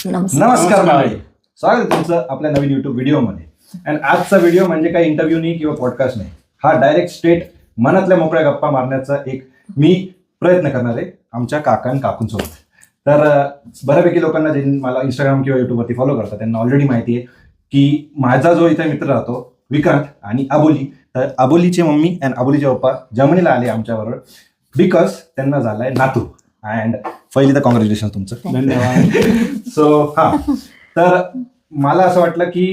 नमस्कार मंडळी, स्वागत आहे तुमचं आपल्या नवीन युट्यूब व्हिडिओमध्ये. आणि आजचा व्हिडिओ म्हणजे काही इंटरव्ह्यू नाही किंवा पॉडकास्ट नाही, हा डायरेक्ट स्ट्रेट मनातल्या मोकळ्या गप्पा मारण्याचा एक मी प्रयत्न करणार आहे आमच्या काकांसोबत. तर बऱ्यापैकी लोकांना जे मला इंस्टाग्राम किंवा युट्यूबवरती फॉलो करतात त्यांना ऑलरेडी माहिती आहे की माझा जो इथे मित्र राहतो विक्रांत आणि अबोली, तर अबोलीचे मम्मी आणि अबोलीचे पप्पा जर्मनीला आले आमच्याबरोबर बिकॉज त्यांना झालाय नातू. अँड पहिली तर कॉंग्रॅच्युलेशन तुमचं, धन्यवाद. सो तर मला असं वाटलं की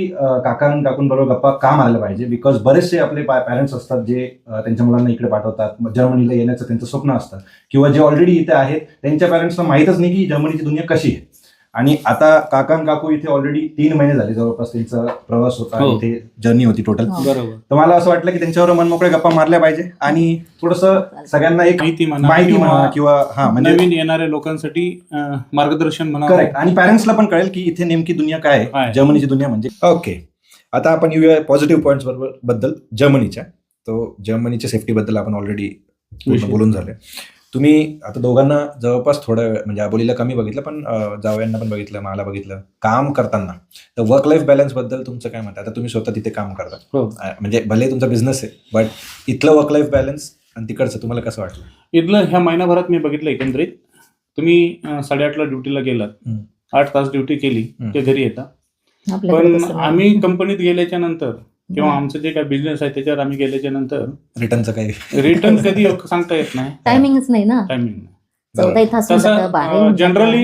काकांबरोबर गप्पा का मारायला पाहिजे, बिकॉज बरेचसे आपले पॅरेंट्स असतात जे त्यांच्या मुलांना इकडे पाठवतात, जर्मनीला येण्याचं त्यांचं स्वप्न असतं, किंवा जे ऑलरेडी इथे आहेत त्यांच्या पॅरेंट्सना माहीतच नाही की जर्मनीची दुनिया कशी आहे. आणि आता काकू इथे ऑलरेडी 3 महिने झाले जवळपास त्यांचा प्रवास होता, इथे जर्नी होती टोटल. बरोबर. तर मला असं वाटलं की त्यांच्यावर मनमोकळ्या गप्पा मारल्या पाहिजे आणि थोडंसं सगळ्यांना एक माहिती म्हणा किंवा म्हणजे नवीन येणाऱ्या लोकांसाठी मार्गदर्शन म्हणा. करेक्ट. आणि पॅरेंट्सला पण कळेल की इथे नेमकी दुनिया काय आहे, जर्मनीची दुनिया म्हणजे. ओके, आता आपण येऊया पॉझिटिव्ह पॉईंट्स बद्दल जर्मनीच्या. तो जर्मनीच्या सेफ्टीबद्दल आपण ऑलरेडी बोलून झाले. तुम्ही आता दोघांना जवळपास थोडं म्हणजे अबोलीला कमी बघितलं, पण जावयांना पण बघितलं, मला बघितलं काम करताना. तर वर्क लाईफ बॅलन्स बद्दल तुमचं काय मत आहे? आता तुम्ही स्वतः तिथे काम करता, म्हणजे भले तुमचा बिझनेस आहे, बट इथलं वर्क लाईफ बॅलन्स आणि तिकडचं तुम्हाला कसं वाटलं? इथलं ह्या महिनाभरात मी बघितलं एकंदरीत. तुम्ही 8:30ला ड्युटीला गेलात, 8 तास ड्युटी केली की घरी येता. पण आम्ही कंपनीत गेल्याच्या नंतर किंवा आमचं जे काही बिझनेस आहे त्याच्यावर आम्ही गेल्याच्या नंतर रिटर्नचं काही रिटर्न कधी सांगता येत नाही. टायमिंगच नाही ना, टायमिंग 14 तास जनरली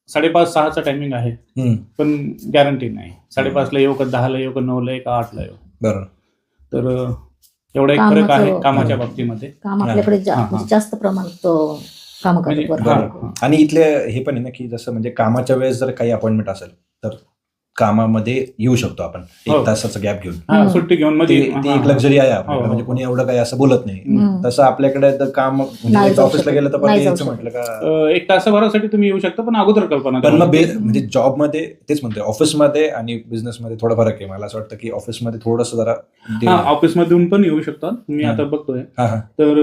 5:30-6चा टायमिंग आहे, पण गॅरंटी नाही 5:30ला येऊ का, 10ला येऊ का, 9ला येऊ का, 8ला येऊ. बरोबर. तर एवढा एक फरक आहे कामाच्या बाबतीमध्ये. काम आपल्याकडे जास्त प्रमाणात काम करतो. आणि इथले हे पण आहे ना की जसं म्हणजे कामाच्या वेळेस जर काही अपॉइंटमेंट असेल तर कामामध्ये येऊ शकतो आपण 1 तासाचा गॅप घेऊन, सुट्टी घेऊन मध्ये. ती एक लक्झरी आहे आपल्याला, म्हणजे कोणी एवढं काही असं बोलत नाही. तसं आपल्याकडे काम म्हणजे ऑफिसला गेलं तर यायचं म्हटलं का 1 तासाभरासाठी तुम्ही येऊ शकता, पण अगोदर कल्पना पण मग म्हणजे जॉबमध्ये तेच म्हणतोय, ऑफिसमध्ये आणि बिझनेसमध्ये थोडा फरक आहे. मला असं वाटतं की ऑफिसमध्ये थोडंसं जरा ऑफिसमधून पण येऊ शकतात. मी आता बघतोय तर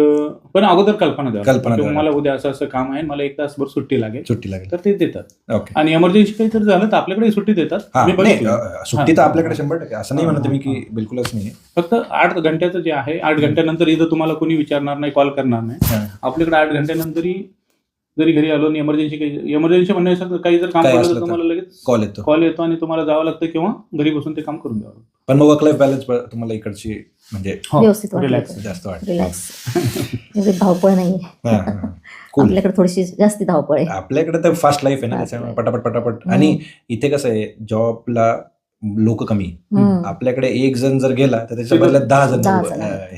पण अगोदर कल्पना द्या, मला उद्या असं काम आहे, मला 1 तासभर सुट्टी लागेल तर ते देतात. आणि इमर्जन्सी काही जर झालं तर आपल्याकडे सुट्टी देतात. सुट्टी तर आपल्याकडे 100% असं नाही म्हणत मी की बिलकुलच नाही. फक्त 8 घंट्याचं जे आहे, 8 घंट्यानंतर इथं तुम्हाला कोणी विचारणार नाही, कॉल करणार नाही. आपल्याकडे 8 घंट्यानंतरही जरी घरी आलो आणि इमर्जन्सी म्हणण्यासारखं काही जर काम केलं तर तुम्हाला लगेच कॉल येतो आणि तुम्हाला जावं लागतं किंवा घरी बसून ते काम करून द्यावं. पण मग वर्क लाईफ बॅलन्स तुम्हाला इकडची म्हणजे व्यवस्थित रिलॅक्स जास्त वाटतं, रिलॅक्स. धावपळ नाही आपल्याकडे, थोडीशी जास्त धावपळ आहे. आपल्याकडे तर फास्ट लाईफ आहे ना, त्याच्यामुळे पटापट. आणि इथे कसं आहे, जॉबला लोक कमी, आपल्याकडे एक जण जर गेला तर त्याच्या बदल्यात 10 जण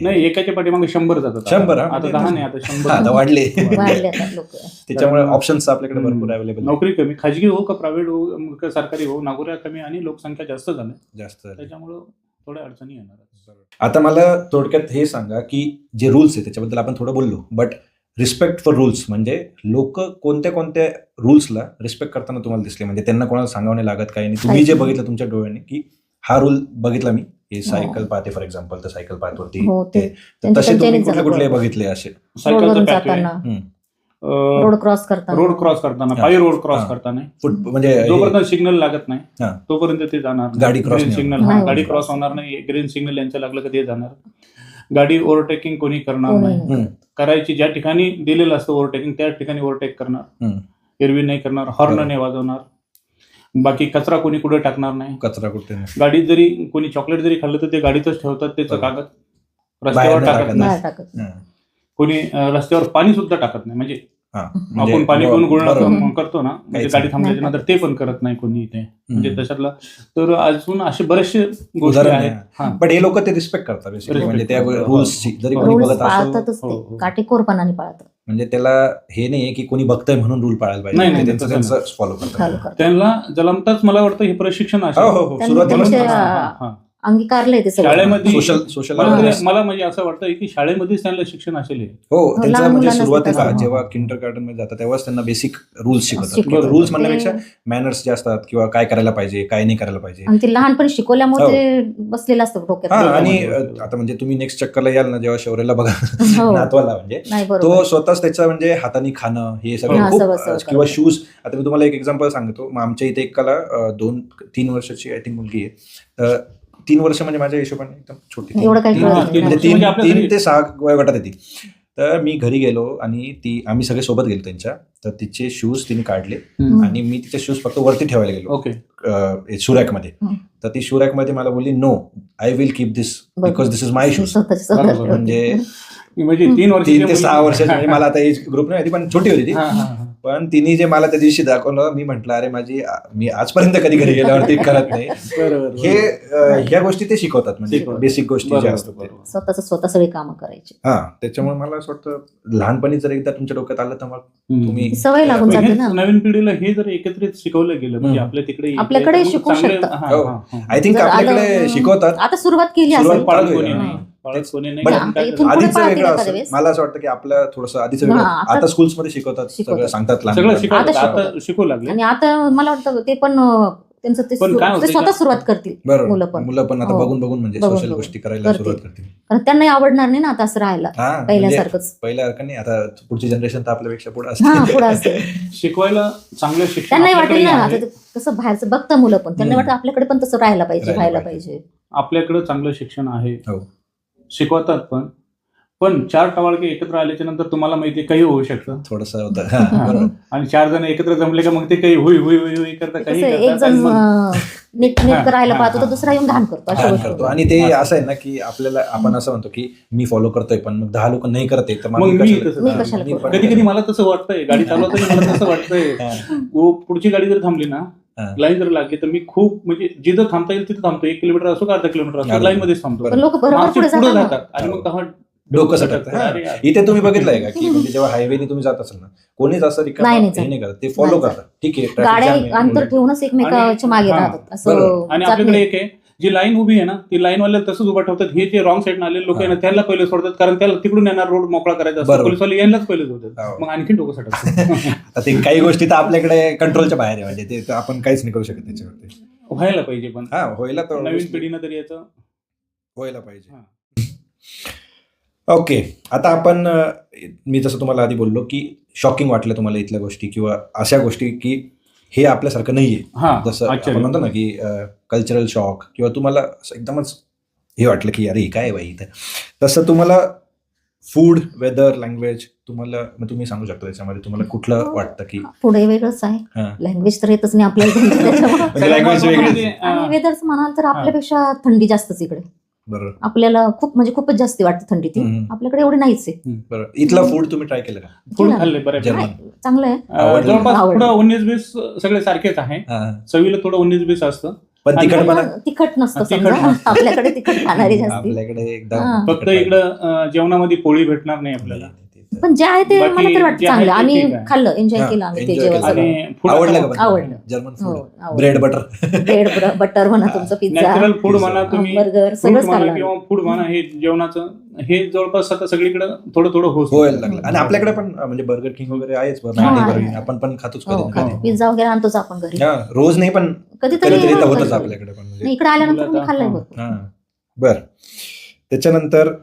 नाही, एकाच्या पाठीमागे 100 जातात. 100 आता 10 नाही, आता 100 आता वाढले. त्याच्यामुळे तर ऑप्शन्स आपल्याकडे भरपूर अवेलेबल. नोकरी कमी, खाजगी हो का प्रायव्हेट हो का सरकारी हो, नोकऱ्या कमी आणि लोकसंख्या जास्त झाल्या, त्याच्यामुळे थोड्या अडचणी येणार. आता मला थोडक्यात हे सांगा की जे रूल्स आहे त्याच्याबद्दल आपण थोडं बोललो, बट रिस्पेक्ट फॉर रूल्स म्हणजे लोक कोणत्या रूल्सला रिस्पेक्ट करताना तुम्हाला दिसले, म्हणजे त्यांना कोणाला सांगावं नाही लागत काही नाही, तुम्ही जे बघितलं तुमच्या डोळ्याने की हा रूल बघितला मी, हे सायकल पाहते फॉर एक्झाम्पल, तर सायकल पाहवरती तसे तुम्ही कुठले बघितले असे? रोड क्रॉस करताना पायी रोड क्रॉस करताना म्हणजे जोपर्यंत सिग्नल लागत नाही तोपर्यंत ते जाणार. गाडी क्रॉस होणार नाही, ग्रीन सिग्नल यांचं लागलं तर ते जाणार. गाडी ओव्हरटेकिंग कोणी करणार नाही, करायची ज्या ठिकाणी दिलेलं असतं ओव्हरटेकिंग त्या ठिकाणी ओव्हरटेक करणार, एरवी नाही करणार, हॉर्न नाही वाजवणार. बाकी कचरा कोणी कुठे टाकणार नाही, गाडीत जरी कोणी चॉकलेट जरी खाल्लं तर ते गाडीतच ठेवतात, त्याचं कागद रस्त्यावर टाकत नाही. कोणी रस्त्यावर पाणी सुद्धा टाकत नाही, म्हणजे आपण पाणी पिऊन गुळ करतो ना, म्हणजे गाडी थांबल्याच्या नंतर ते पण करत नाही कोणी इथे, म्हणजे तशातला. तर अजून असे बरेचसे गोष्टी आहेत, पण हे लोक ते रिस्पेक्ट करतात म्हणजे त्या रूल्सची, जरी कोणी बघत असतो काटेकोरपणाने पाळतात. म्हणजे त्याला हे नाहीये की कोणी बघतंय म्हणून रूल पाळायला पाहिजे, त्यांचं फॉलो करतात. त्यांना जलमताच मला वाटतं हे प्रशिक्षण अंगीकारलंय ते सगळं. शाळेमध्ये सोशल मला म्हणजे असं वाटतं की शाळेमध्येच त्यांना शिक्षण असेल हे. हो, त्यांचं लहान म्हणजे मुलांना सुरुवातीला सुद्धा. जेव्हा किंडरगार्टन मध्ये जातात तेव्हाच त्यांना बेसिक रूल्स शिकवतात. शिकवतात. रूल्स ते- म्हणण्यापेक्षा मॅनर्स जे असतात किंवा काय करायला पाहिजे काय नाही करायला पाहिजे. आणि ते लहानपणी शिकवल्यामुळे हो. ते बसलेलं असतं हा, डोक्यात. आणि बरोबर. आता म्हणजे तुम्ही नेक्स्ट चक्करला याल ना जेव्हा शौर्यला बघा हो. नातवाला म्हणजे नाही तो बरोबर. स्वतःच त्याचं म्हणजे हाताने खाणं हे सगळं हा, खूप सगळं- सगळं किंवा करतो. शूज. आता मी तुम्हाला एक एक्झाम्पल सांगतो. मग आमच्या इथे एकाला 2-3 वर्षाची आय थिंक मुलगी आहे. तर 3 वर्ष म्हणजे माझ्या हिशोबाने एकदम छोटी. एवढं काही कळत म्हणजे नाही. 3 म्हणजे आपल्या घरी- ते 6 वयोगटात येते. तर मी घरी गेलो आणि आम्ही सगळे सोबत गेलो त्यांच्या. तर तिचे शूज तिने काढले हम्म. आणि मी तिचे शूज फक्त वरती ठेवायला गेलो ओके. शूरॅकमध्ये. हम्म. तर ती शूरॅकमध्ये मला बोलली no I will keep this because this is my shoes. स्वतःचे बरोबर. स्वतः म्हणजे म्हणजे 3 3 ते 6 वर्षाची म्हणजे मला आता एज ग्रुप नाही होती पण छोटी होती ती. पण तिने जे मला त्या दिवशी दाखवलं मी म्हटलं अरे मी आजपर्यंत कधी घरी गेल्यावरती करत नाही. हे ह्या गोष्टी ते शिकवतात म्हणजे शिकवतात. बेसिक गोष्टी ज्या असतात ते. स्वतः सगळी कामं करायची. हा, त्याच्यामुळे मला असं वाटतं लहानपणी जर एकदा तुमच्या डोक्यात आलं तर मग तुम्ही सवय लागून जाते ना. नवीन पिढीला हे जर एकत्रित शिकवलं गेलं म्हणजे हम्म. आपल्या तिकडे आपल्याकडे तर शिकवू चांगले- शकतात. हा, हो. हा, हा. आय थिंक जर आलं- आपल्याकडे शिकवतात. आता सुरुवात केली सुरुवात असेल. पाळत चालू कोणी आहे. नाही. पाळत कोणी नाही. पण कारण काय इथून झालं? पुढे आधीचं पाळतील वेगळं एखाद्या असेल. वेळेस. मला असं वाटतं की आपलं थोडंसं आधीचं वेगळं. हा, आता- आता स्कूल्समध्ये शिकवतात सगळं सांगतात लहान सगळं मुलांना. शिकवतात. आता आता शिकू लागले. आणि आता मला वाटतं ते पण त्यांचं ते पण काय होतंय ते स्वतः का- सुरुवात करतील. बरोबर. मुलं पण. आता हो. बघून बघून म्हणजे बघून सोशल बघून. गोष्टी करायला करतील. सुरुवात करतील. कारण त्यांनाही आवडणार नाही ना आता असं राहायला हा, म्हणजे पहिल्यासारखंच. पहिल्यासारखं नाही. आता पुढची जनरेशन तर आपल्यापेक्षा पुढे हा, असते. पुढे असेल. शिकवायला चांगलं शिक्षण त्यांनाही वाटेल आपल्याकडे ना आहे. आता ते कसं बाहेरचं बघतं मुलं पण त्यांना वाटतं आपल्याकडे पण तसं राहायला पाहिजे राहायला व्हायला पाहिजे. पाहिजे. आपल्याकडे चांगलं शिक्षण आहे. हो. शिकवतात पण 4 टवाळके एकत्र आल्याच्या नंतर तुम्हाला माहिती काही होऊ शकतं. थोडंसं होतं. हा, बरोबर. आणि 4 जण एकत्र जमले का मग ते काही हुई हुई हुई हुई करता काही कसं एक करतात जण आणि मग- नीट करायला हा, पाहतो तर हा. दुसरा येऊन घाण करतो अशा हा, गोष्टी करतो. होतात. आणि ते असं आहे ना की आपल्याला आपण असं म्हणतो की मी फॉलो करतोय पण मग 10 लोक नाही करते तर मग मी मी कशाला मी करू? पण- कधी कधी मला तसं वाटतंय गाडी चालवताना मला तसं वाटतंय पुढची गाडी जर थांबली ना हा. लाईन जर लागली तर मी खूप म्हणजे जिथं थांबता येईल तिथं थांबतो. 1 किलोमीटर असो का अर्धा किलोमीटर असो बरोबर. लाईन मध्येच थांबतो. पण लोक बरोबर मागचे पुढे पुढे जातात. जातात आणि मग तेव्हा डोकं सटकतं. सटकतं. अरे हा. यार. इथे तुम्ही बघितलंय का की म्हणजे जेव्हा हायवेने तुम्ही जात असाल ना कोणीच असं रिकामं नाही, हे नाही करत. ते फॉलो नाही. करतात. ठीक आहे traffic गाड्या jam आहे. अंतर ठेवूनच एकमेकाच्या मागे हा, राहतात असं बरोबर. आणि जात आपल्याकडे नाही. एक आहे जी लाईन उभी आहे ना ती लाईन वाले तसंच उभा ठेवतात. हे जे रॉंग साईड आलेले लोक आहे ना त्याला पहिले सोडतात कारण त्याला तिकडून येणार रोड मोकळा करायचा असतो. बरोबर. पोलिसवाले यांनाच पहिले सोडतात. हो. मग आणखी डोकं सटकतं. आता ते काही गोष्टी तर आपल्याकडे कंट्रोलच्या बाहेर आहे म्हणजे ते तर आपण काहीच नाही करू शकत त्याच्यावरती. व्हायला पाहिजे पण हा, व्हायला तर नवीन पिढीनं तरी याचं व्हायला पाहिजे. हा. ओके, आता आपण मी जसं तुम्हाला आधी बोललो की शॉकिंग वाटलं तुम्हाला इथल्या गोष्टी किंवा अशा गोष्टी की हे आपल्यासारखं नाहीये. हा, जसं अच्छा. आपण म्हणतो ना की कल्चरल शॉक किंवा तुम्हाला असं एकदमच हे वाटलं की अरे हे काय आहे बाई इथं. तसं तुम्हाला फूड, वेदर, लँग्वेज तुम्हाला मग तुम्ही सांगू शकता त्याच्यामध्ये तुम्हाला कुठलं वाटतं की पुढे वेगळंच आहे. हा. लँग्वेज तर येतच नाही आपल्याला त्याच्यामुळं. म्हणजे लँग्वेज वेगळीच आहे. आणि वेदर्स म्हणाल तर आपल्यापेक्षा थंडी जास्तच इकडे. बरोबर. आपल्याला म्हणजे खूपच जास्त वाटते थंडी ती. हम्म. आपल्याकडे एवढी नाहीच आहे. बरोबर. इथलं फूड तुम्ही ट्राय केलं का? फूड केलं. खाल्ले बऱ्यापैकी. जर्मन. नाही, चांगलं आहे. आवडलं. जवळपास आवडलं. थोडं 19-20 सगळे सारखेच आहे. हा. चवीला थोडं 19-20 असतं. पण आणि तिखटपणा पण तिखट नसतं तिखट समजा. नसतं. आपल्याकडे तिखट खाणारी जास्ती. आपल्याकडे हा. एकदम फक्त इकडं जेवणामध्ये पोळी भेटणार नाही आपल्याला. पण जे आहे ते बाकी मला तर वाटतं जे आहे चांगलं. ते आम्ही ठीक आहे. खाल्लं, एन्जॉय हा, केलं आम्ही ते enjoy जेवण केलं. सगळं. आणि food आवडलं का पण? आवडलं. जर्मन हो, फूड, आवडलं. Bread butter. ब्रेड बटर म्हणा तुमचं पिझ्झा नॅचरल फूड Pizza. म्हणा तुम्ही बर्गर फ्रूट सगळंच म्हणा खाल्लं. किंवा फूड म्हणा हे जेवणाचं हे जवळपास आता सगळीकडे थोडं थोडं होत व्हायला लागलं. आणि आपल्याकडे पण म्हणजे बर्गर किंग वगैरे आहेच. हा, बर्गर आहे. आपण पण खातोच हो, कधी ना कधी. पिझ्झा वगैरे आणतोच आपण घरी. हा, रोज नाही पण कधीतरी कधीतरी तर हा, होतच कधीतरी. आपल्याकडे पण म्हणजे. नाही, इकडे आल्यानंतर मी मुलं खाल्लंय आता- भरपूर. हा, बर. त्याच्यानंतर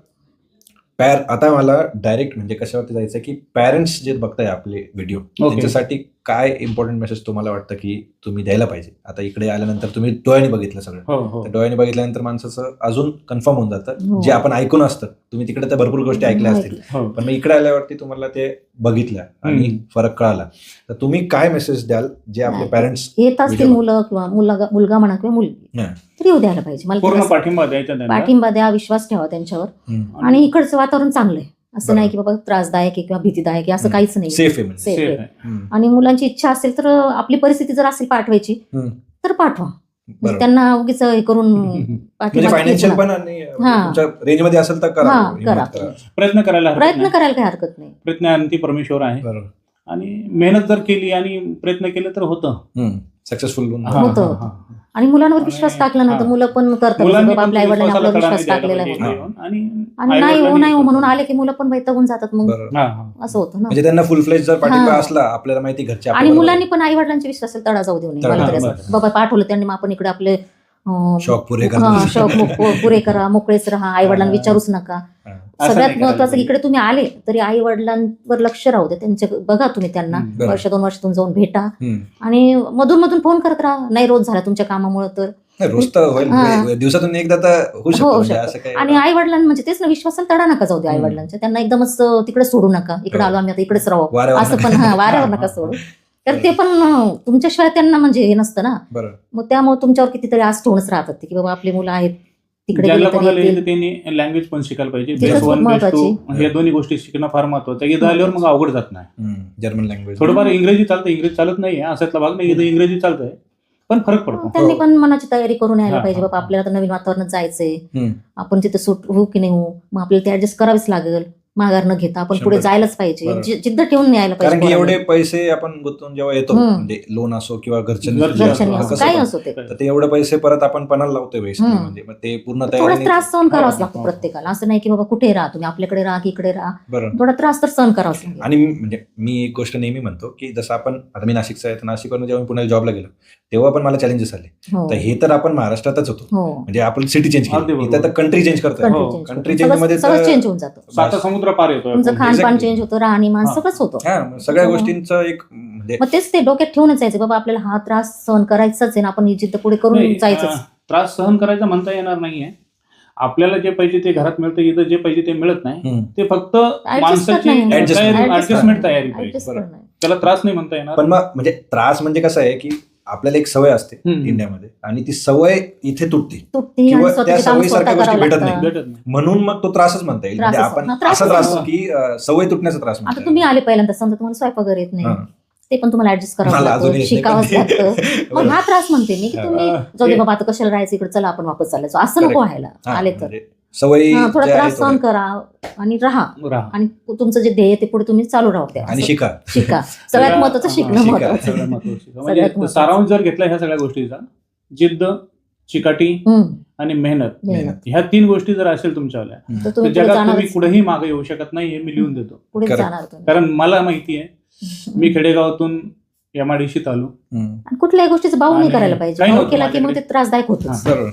आता मला डायरेक्ट म्हणजे कशावरती जायचं की पॅरेंट्स जे बघताय आपले व्हिडिओ त्यांच्यासाठी काय इम्पॉर्टंट मेसेज तुम्हाला वाटतं की तुम्ही द्यायला पाहिजे. आता इकडे आल्यानंतर तुम्ही डोळ्याने बघितलं सगळं. हो हो त्या डोळ्याने बघितल्यानंतर माणसाचं अजून कन्फर्म होऊन जातं. हो. जे आपण ऐकून असतं तुम्ही तिकडे तर भरपूर गोष्टी ऐकल्या असतील हो. पण मग इकडे आल्यावरती तुम्हाला ते बघितल्या आणि फरक कळाला तर तुम्ही काय मेसेज द्याल जे आपले नाही. पॅरेंट्स येत असतील Video. मुलं किंवा मुलगा म्हणा किंवा मुलगी हा. तर येऊ द्यायला पाहिजे. मला पूर्ण तर असं- पाठिंबा द्यायचा त्यांना. पाठिंबा द्या, विश्वास ठेवा त्यांच्यावर. आणि इकडचं वातावरण चांगलं आहे. असं बरोबर. नाही की बाबा त्रासदायक आहे किंवा भीतीदायक आहे असं काहीच नाही. सेफ आहे म्हणजे. Safe Safe आहे. आहे. हम्म. आणि मुलांची इच्छा असेल तर आपली परिस्थिती जर असेल पाठवायची हम्म. तर पाठवा. म्हणजे बरोबर. त्यांना उगीच हे करून म्हणजे पाठिंबा फायनान्शियल घेतला. पण आणि हा. तुमच्या रेंजमध्ये असेल तर करा. हा, हिंमत करा. करा. प्रयत्न करायला हरकत प्रयत्न नाही. करायला काही हरकत नाही. प्रयत्न अंती परमेश्वर आहे. बरोबर. आणि मेहनत जर केली आणि प्रयत्न केले तर होतं सक्सेसफुल होतं. आणि मुलांवर विश्वास टाकला ना तर मुलं पण करतात. मुलांनी आपल्या आई वडिलांनी आपला विश्वास टाकलेला आहे आणि नाही हो म्हणून आले की मुलं पण वैतागून जातात मग असं होतं ना. म्हणजे त्यांना फुल फ्लेज जर पाठिंबा असला आपल्याला माहिती घरच्या आणि मुलांनी पण आई वडिलांच्या विश्वासाला तडा जाऊ देऊ नये. मला तरी असं वाटतं. बाबा पाठवलं त्यांनी, मग आपण इकडे आपले शौक पुरे शौक पुरे करा, मोकळेच राहा, आई वडिलांना विचारूच नका. सगळ्यात महत्वाचं इकडे तुम्ही आले तरी आई वडिलांवर लक्ष राहू दे, त्यांचे बघा तुम्ही त्यांना वर्ष 2 वर्षातून जाऊन भेटा आणि मधून मधून फोन करत राहा. नाही रोज झाला तुमच्या कामामुळे तर रोज तर होईल, दिवसातून एकदा तर होऊ शकतो. आणि आई वडिलांना म्हणजे तेच ना, विश्वासाला तडा नका जाऊ दे आई वडिलांच्या. त्यांना एकदमच तिकडे सोडू नका, इकडे आलो आम्ही आता इकडेच राहू असं पण वाऱ्यावर नका सोडू. तर ते पण तुमच्याशिवाय त्यांना म्हणजे हे नसतं ना. मग त्यामुळे तुमच्यावर कितीतरी आस ठेवूनच राहतात की बाबा आपली मुलं आहेत तिकडे. त्यांनी लँग्वेज पण शिकायला पाहिजे. बेस 1 बेस 2 हे दोन्ही गोष्टी शिकणं फार महत्वाचं आहे. इथं आल्यावर मग अवघड जात नाही. जर्मन लँग्वेज थोडंफार इंग्रजी चालतं, इंग्रजी चालत नाही असातला भाग नाही. इथं इंग्रजी चालतंय पण फरक पडतो. त्यांनी पण मनाची तयारी करून यायला पाहिजे. बाबा आपल्याला तर नवीन वातावरणात जायचंय, आपण तिथे सूट होऊ की नाही होऊ, मग आपल्याला ते ऍडजस्ट करावीच लागेल. माघार न घेता आपण पुढे जायलाच पाहिजे, जिद्द ठेवून यायला पाहिजे. कारण की एवढे पैसे आपण गुंतवून जेव्हा येतो, म्हणजे लोन असो किंवा घरच्यांनी काय असो ते एवढे पैसे परत आपण पणाला लावतोय म्हणजे मग ते पूर्ण थोडा त्रास सहन करावाच लागतो प्रत्येकाला. असं नाही की बाबा कुठे राहा तुम्ही, आपल्याकडे राहा की इकडे राहा, थोडा त्रास तर सहन करावाच लागतो. आणि म्हणजे मी एक गोष्ट नेहमी म्हणतो की जसं आपण आता मी नाशिकचा आहे, तर नाशिकवरून जेव्हा मी पुण्याला जॉबला गेलो तेव्हा पण मला चॅलेंजेस आले. तर हे तर आपण महाराष्ट्रातच होतो, म्हणजे आपण सिटी चेंज केली, इथं तर कंट्री चेंज करतोय. कंट्री चेंज मध्ये चेंज होऊन जातो, 7 समुद्र पार येतो, खानपान चेंज होतं, राहणीमान सगळंच होतं. सगळ्या गोष्टींचं एक म्हणजे मग तेच ते डोक्यात ठेवूनच जायचं बाबा आपल्याला हा त्रास सहन करायचाच आहे ना, आपण ही जिद्द पुढे करून जायचं. त्रास सहन करायचा म्हणता येणार नाहीये. आपल्याला जे पाहिजे ते घरात मिळतं, इथं जे पाहिजे ते मिळत नाही. ते फक्त माणसाची ऍडजस्टमेंट तयारी पाहिजे, त्याला त्रास नाही म्हणता येणार. पण मग म्हणजे त्रास म्हणजे कसं आहे की आपल्याला एक सवय असते इंडियामध्ये आणि ती सवय इथे तुटते किंवा त्या सवयीसारख्या गोष्टी भेटत नाही, म्हणून मग तो त्रासच म्हणता येईल. म्हणजे आपण असा त्रास की सवय तुटण्याचा त्रास. आता तुम्ही आले पहिल्यांदा, समजा तुम्हाला स्वयंपाक वगैरे येत नाही, ते पण तुम्हाला ऍडजस्ट करावं लागतं, शिकावंच लागतं. मग हा त्रास म्हणते मी की तुम्ही जाऊ दे बाबा आता कशाला राहायचं इकडे, चला आपण वापस चालायचो, असं नको व्हायला. आले तर सवयी थोडा त्रास सहन करा आणि राहा, आणि तुमचं जे ध्येय ते पुढे तुम्ही चालू राहू द्या आणि शिका. सगळ्यात महत्वाचं शिकणं महत्वाचं. म्हणजे सारांश जर घेतला ह्या सगळ्या गोष्टीचा, जिद्द, चिकाटी आणि मेहनत, ह्या 3 गोष्टी जर असेल तुमच्यावाल्या तर जगात तुम्ही कुठेही मागे येऊ शकत नाही, हे मी लिहून देतो. कारण मला माहिती आहे, मी खेडेगावातून MIDCत आलो. कुठल्याही गोष्टीचं भाव नाही करायला पाहिजे, भाव केला की मग ते त्रासदायक होतं.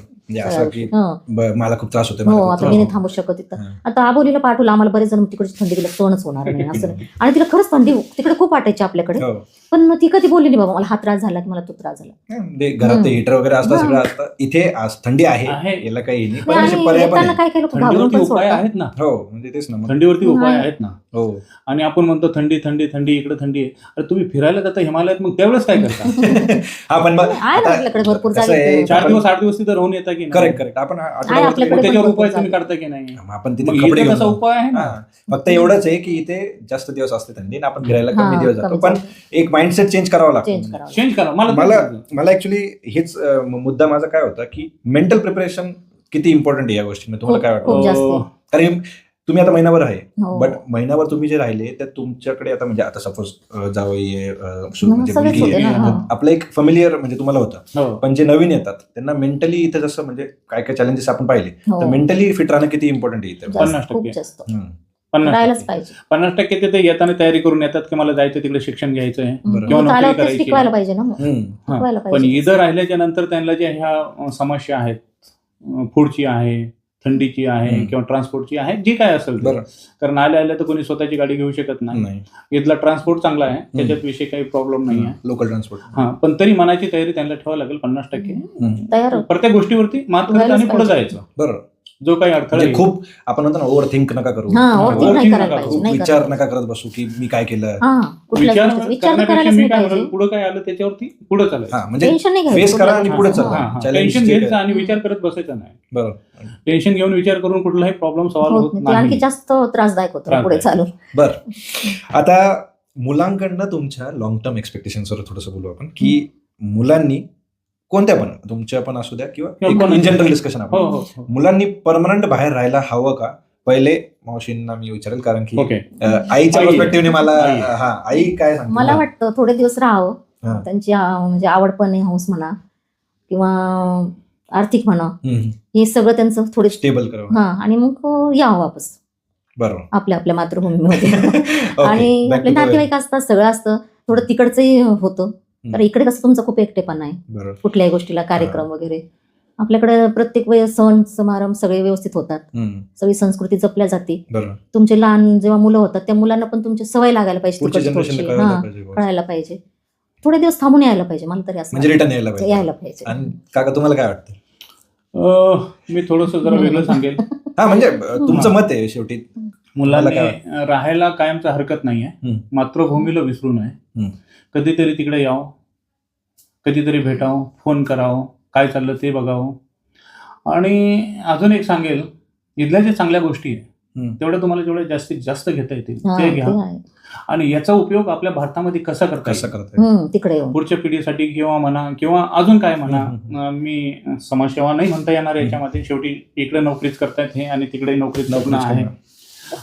मला खूप त्रास होतो, आता मी नाही थांबू शकत तिथं. आता आबोलीला पाठवलं आम्हाला, बरेच जण तिकडची थंडी तिला सहनच होणार नाही असं. आणि तिला खरंच थंडी तिकडे खूप वाटायची आपल्याकडे, पण ती कधी बोलली नाही बाबा मला हा त्रास झाला की मला तो त्रास झाला. घरात हिटर वगैरे असतात, सगळं असतं. इथे थंडी आहे, याला काही नाही, काय काय लोक घाबरून पण उपाय आहेत ना. हो म्हणजे तेच ना, थंडीवरती उपाय आहेत ना. हो. आणि आपण म्हणतो थंडी थंडी थंडी, इकडे थंडी आहे. अरे तुम्ही फिरायला जाता हिमालयात, मग त्यावेळेस काय करता? हा पण आपल्याकडे भरपूर 4 दिवस 8 दिवस तिथं राहून येता की करेक्ट आपण त्याच्यावर उपाय तुम्ही काढता की नाही? आपण तिथे कसा उपाय आहे ना. फक्त एवढंच आहे की इथे जास्त दिवस असते थंडी, आपण फिरायला कमी दिवस जातो. पण एक माइंडसेट चेंज करावा लागतो. चेंज करा. मला ऍक्च्युली हेच मुद्दा माझा काय होता की मेंटल प्रिपरेशन किती इम्पॉर्टंट आहे या गोष्टीमध्ये, तुम्हाला काय वाटतं? कारण तुम्ही आता महिनाभर आहे, बट महिनाभर तुम्ही जे राहिले तर तुमच्याकडे आता म्हणजे आता सपोज जावई आपलं एक फॅमिलियर म्हणजे तुम्हाला होतं, पण जे नवीन येतात त्यांना मेंटली इथे जसं म्हणजे काय काय चॅलेंजेस आपण पाहिले, तर मेंटली फिट राहणं किती इम्पॉर्टंट आहे इथे. 50% तिथे येताना तयारी करून येतात की मला जायचं तिकडे शिक्षण घ्यायचं आहे किंवा नोकरी करायची. पण इथं राहिल्याच्या नंतर त्यांना ज्या ह्या समस्या आहेत, फूडची आहे, थंडीची आहे किंवा ट्रान्सपोर्टची आहे, जी काय असेल, कारण आल्या तर कोणी स्वतःची गाडी घेऊ शकत नाही. इथला ट्रान्सपोर्ट चांगला आहे, त्याच्यात विषय काही प्रॉब्लेम नाही आहे, लोकल ट्रान्सपोर्ट. पण तरी मनाची तयारी त्यांना ठेवावी लागेल 50%. प्रत्येक गोष्टीवरती मात करत आणि पुढे जायचं. बरोबर. जो काही अडथळा खूप आपण म्हणतो ना, ओव्हर थिंक नका करू, खूप विचार नका करत बसू की मी काय केलं. विचार करण्यापेक्षा मी काय म्हणतो, पुढे काय आलं त्याच्यावरती पुढे चालायचं, म्हणजे फेस करा आणि पुढे चला. टेन्शन घ्यायचं आणि विचार करत बसायचं नाही. बरोबर. टेन्शन घेऊन विचार करून कुठलाही प्रॉब्लेम सॉल्व्ह होत नाही, आणखी जास्त त्रासदायक होतं पुढे चालून. बरं, आता मुलांकडनं तुमच्या लॉंग टर्म एक्सपेक्टेशन्सवर थोडंसं बोलू आपण की मुलांनी कोणत्या पण, तुमच्या पण असू द्या किंवा इन जनरल डिस्कशन आपण, मुलांनी परमनंट बाहेर राहायला हवं का? पहिले मावशींना मी विचारेल, कारण की ओके. आईच्या आई. पर्स्पेक्टिव्हने मला आई. आई काय सांगते मला वाटतं थोडे दिवस राहावं, हा. त्यांची म्हणजे आवड पण आहे, हौस म्हणा किंवा आर्थिक म्हणा, हे सगळं त्यांचं थोडे स्टेबल करावं. हा, आणि मग यावं वापस बरोबर. आपल्या मातृभूमीमध्ये. Okay, आणि back आपले to the- नातेवाईक असतात, सगळं असतं, थोडं तिकडचंही होतं. तर इकडे कसं तुमचा खूप एकटेपणा आहे बरोबर. कुठल्याही गोष्टीला, कार्यक्रम वगैरे. आपल्याकडे प्रत्येक वेळेस सण समारंभ सगळे व्यवस्थित होतात, सगळी संस्कृती जपल्या जाते. बरोबर. तुमचे लहान जेव्हा मुलं होतात त्या मुलांना पण तुमची सवय लागायला पाहिजे, पुढच्या तिकडची जनरेशनला थोडीशी. कळायला हा, पाहिजे बुवा. कळायला पाहिजे. थोडे दिवस थांबून यायला पाहिजे, मला तरी असं म्हणजे वाटतं. रिटर्न यायला पाहिजे. यायला पाहिजे. आणि काका तुम्हाला काय वाटतं? मी थोडंसं जरा वेगळं सांगेल. हा, म्हणजे तुमचं मत आहे शेवटी. मुलांनी मला राहायला कायमचं हरकत नाहीये, मातृभूमीला विसरू नये. कधीतरी तिकडे यावं, कधीतरी भेटावं, फोन करावं, काय चाललं ते बघावं. आणि अजून एक सांगेल, इथल्या ज्या चांगल्या गोष्टी आहे तेवढ्या तुम्हाला जेवढ्या जास्तीत जास्त घेता येतील हा, ते ते घ्या. आहे. आणि याचा उपयोग आपल्या भारतामध्ये कसा करता कसं येईल करताय? तिकडे येऊन. पुढच्या पिढीसाठी किंवा म्हणा किंवा अजून काय म्हणा. मी समाजसेवा नाही म्हणता येणार याच्यामध्ये, शेवटी इकडे नोकरीच करतायत हे आणि तिकडे नोकरीच करणं आहे.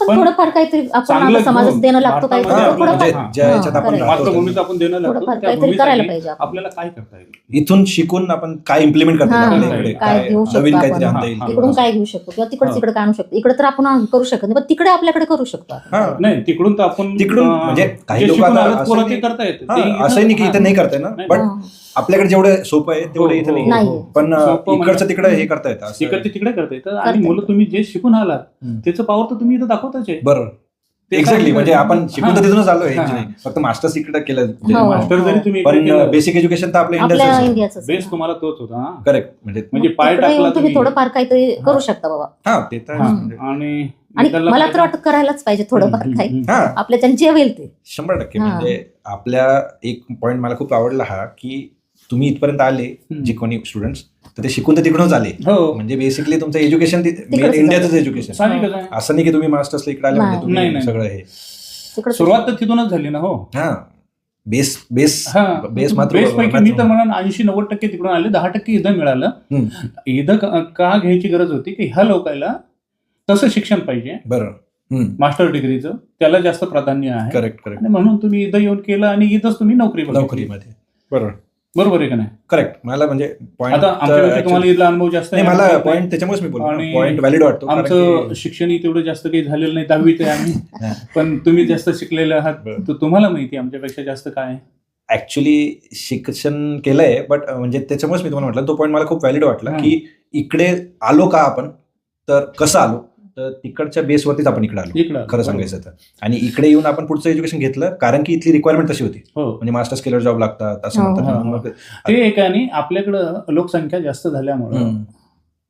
पण थोडंफार काहीतरी आपण चांगलं आपल्या समाजात घेऊन देणं लागतो, काहीतरी भारतामध्ये थोडंफार. म्हणजे ज्या याच्यात आपण करायला. राहतो, मातृभूमीचं आपण देणं लागतो, थोडंफार त्या काहीतरी करायला भूमीसाठी पाहिजे आपण. आपल्याला काय करता येईल. इथून शिकून आपण काय इम्प्लिमेंट करता हा, येईल आपल्या इकडे, काय घेऊ शकतो नवीन आपण. काहीतरी आणता हा, येईल. हा. इकडून काय घेऊ शकतो किंवा तिकडे तिकडे काय आणू शकतो. इकडे तर आपण करू शकत नाही, पण तिकडे आपल्याकडे करू शकतो आपण. हा. नाही, तिकडून तर आपण तिकडून म्हणजे काही जे लोक शिकून आता आलेत, असं पोरं नाही- ते करता येतं. हा, ते इथं- असंही नाही की इथे हा. नाही करताय ना, नाही, बट हा. आपल्याकडे जेवढं सोपं आहे तेवढं हो, इथे हो, नाही. नाही. पण सोपं म्हणजे- इकडचं तिकडे हे करता येतं असं. तिकडचे तिकडे करता येतं. करता आणि मुलं येतं. तुम्ही जे शिकून आलात हम्म. त्याचं पावर तर तुम्ही इथं दाखवताच आहे. बरोबर. ते एक्झॅक्टली. काय- म्हणजे आपण शिकून तर हा. तिथूनच आलोय, हा. नाही. फक्त मास्टर्स इकडे केलं. हो. मास्टर जरी तुम्ही इकडे पण केलं, बेसिक एज्युकेशन तर आपल्या आपल्या इंडियाचं इंडियाचं बेस तुम्हाला तोच होता. हा. करेक्ट. म्हणजे पाय तिकडे टाकला येऊन तुम्ही तुम्ही. थोडंफार काहीतरी करू शकता बाबा. हा, ते तर हा. आहेच म्हणजे. आणि त्याला मला काय- तर वाटतं करायलाच पाहिजे थोडंफार काही, हा, आपल्या जे होईल ते. 100%. हा. म्हणजे आपल्या एक पॉइंट मला खूप आवडला हा, की तुम्ही इथपर्यंत आले, जे कोणी स्टुडंट्स, तर ते शिकून तर तिकडूनच आले. हो. म्हणजे बेसिकली तुमचं एज्युकेशन तिकडचंच इंडियाचंच एज्युकेशन. साहजिकच आहे. असं नाही की तुम्ही मास्टर्सला इकडे आले म्हणजे नाही. तुम्ही नाही. सगळं हे. तिकडे सुरुवात तर तिथूनच झाली ना. हो. हा, बेस बेस हा. बेस मात्र बेस पैकी मी तर म्हणून 80-90% तिकडून आले, 10% इथं मिळालं. इथं का घ्यायची गरज होती की ह्या लोकांना तसं शिक्षण पाहिजे, बरोबर. मास्टर डिग्रीचं, त्याला जास्त प्राधान्य आहे. Correct correct. आणि म्हणून तुम्ही इथं येऊन केलं आणि इथंच तुम्ही नोकरी बघितली. नोकरीमध्ये बरोबर. बरोबर आहे का नाही? करेक्ट. मला म्हणजे पॉईंट आता आमच्यापेक्षा तुम्हाला इथला अनुभव जास्त नाही, आहे. मला आमचं पॉईंट त्याच्यामुळेच मी बोलतो, आणि पॉईंट व्हॅलिड वाटतो. कारण आमचं की- शिक्षणही तेवढं जास्त काही झालेलं नाही, 10वीत आहे आम्ही. पण तुम्ही जास्त शिकलेले आहात, बरं. तर तुम्हाला माहिती आहे आमच्यापेक्षा जास्त काय आहे. ऍक्च्युली शिक्षण केलंय, बट म्हणजे त्याच्यामुळेच मी तुम्हाला म्हटलं, तो पॉईंट मला खूप व्हॅलिड वाटला, हं. की इकडे आलो का आपण, तर कसं आलो, तर तिकडच्या बेसवरतीच आपण इकडे आलो इकडं खरं सांगायचं तर. आणि इकडे येऊन आपण पुढचं एज्युकेशन घेतलं कारण की इथली रिक्वायरमेंट तशी होती. हो. म्हणजे मास्टर्स केल्यावर जॉब लागतात असं हो, म्हणतात. हो, हो. मग ते एक आहे. आणि आपल्याकडं लोकसंख्या जास्त झाल्यामुळं हं.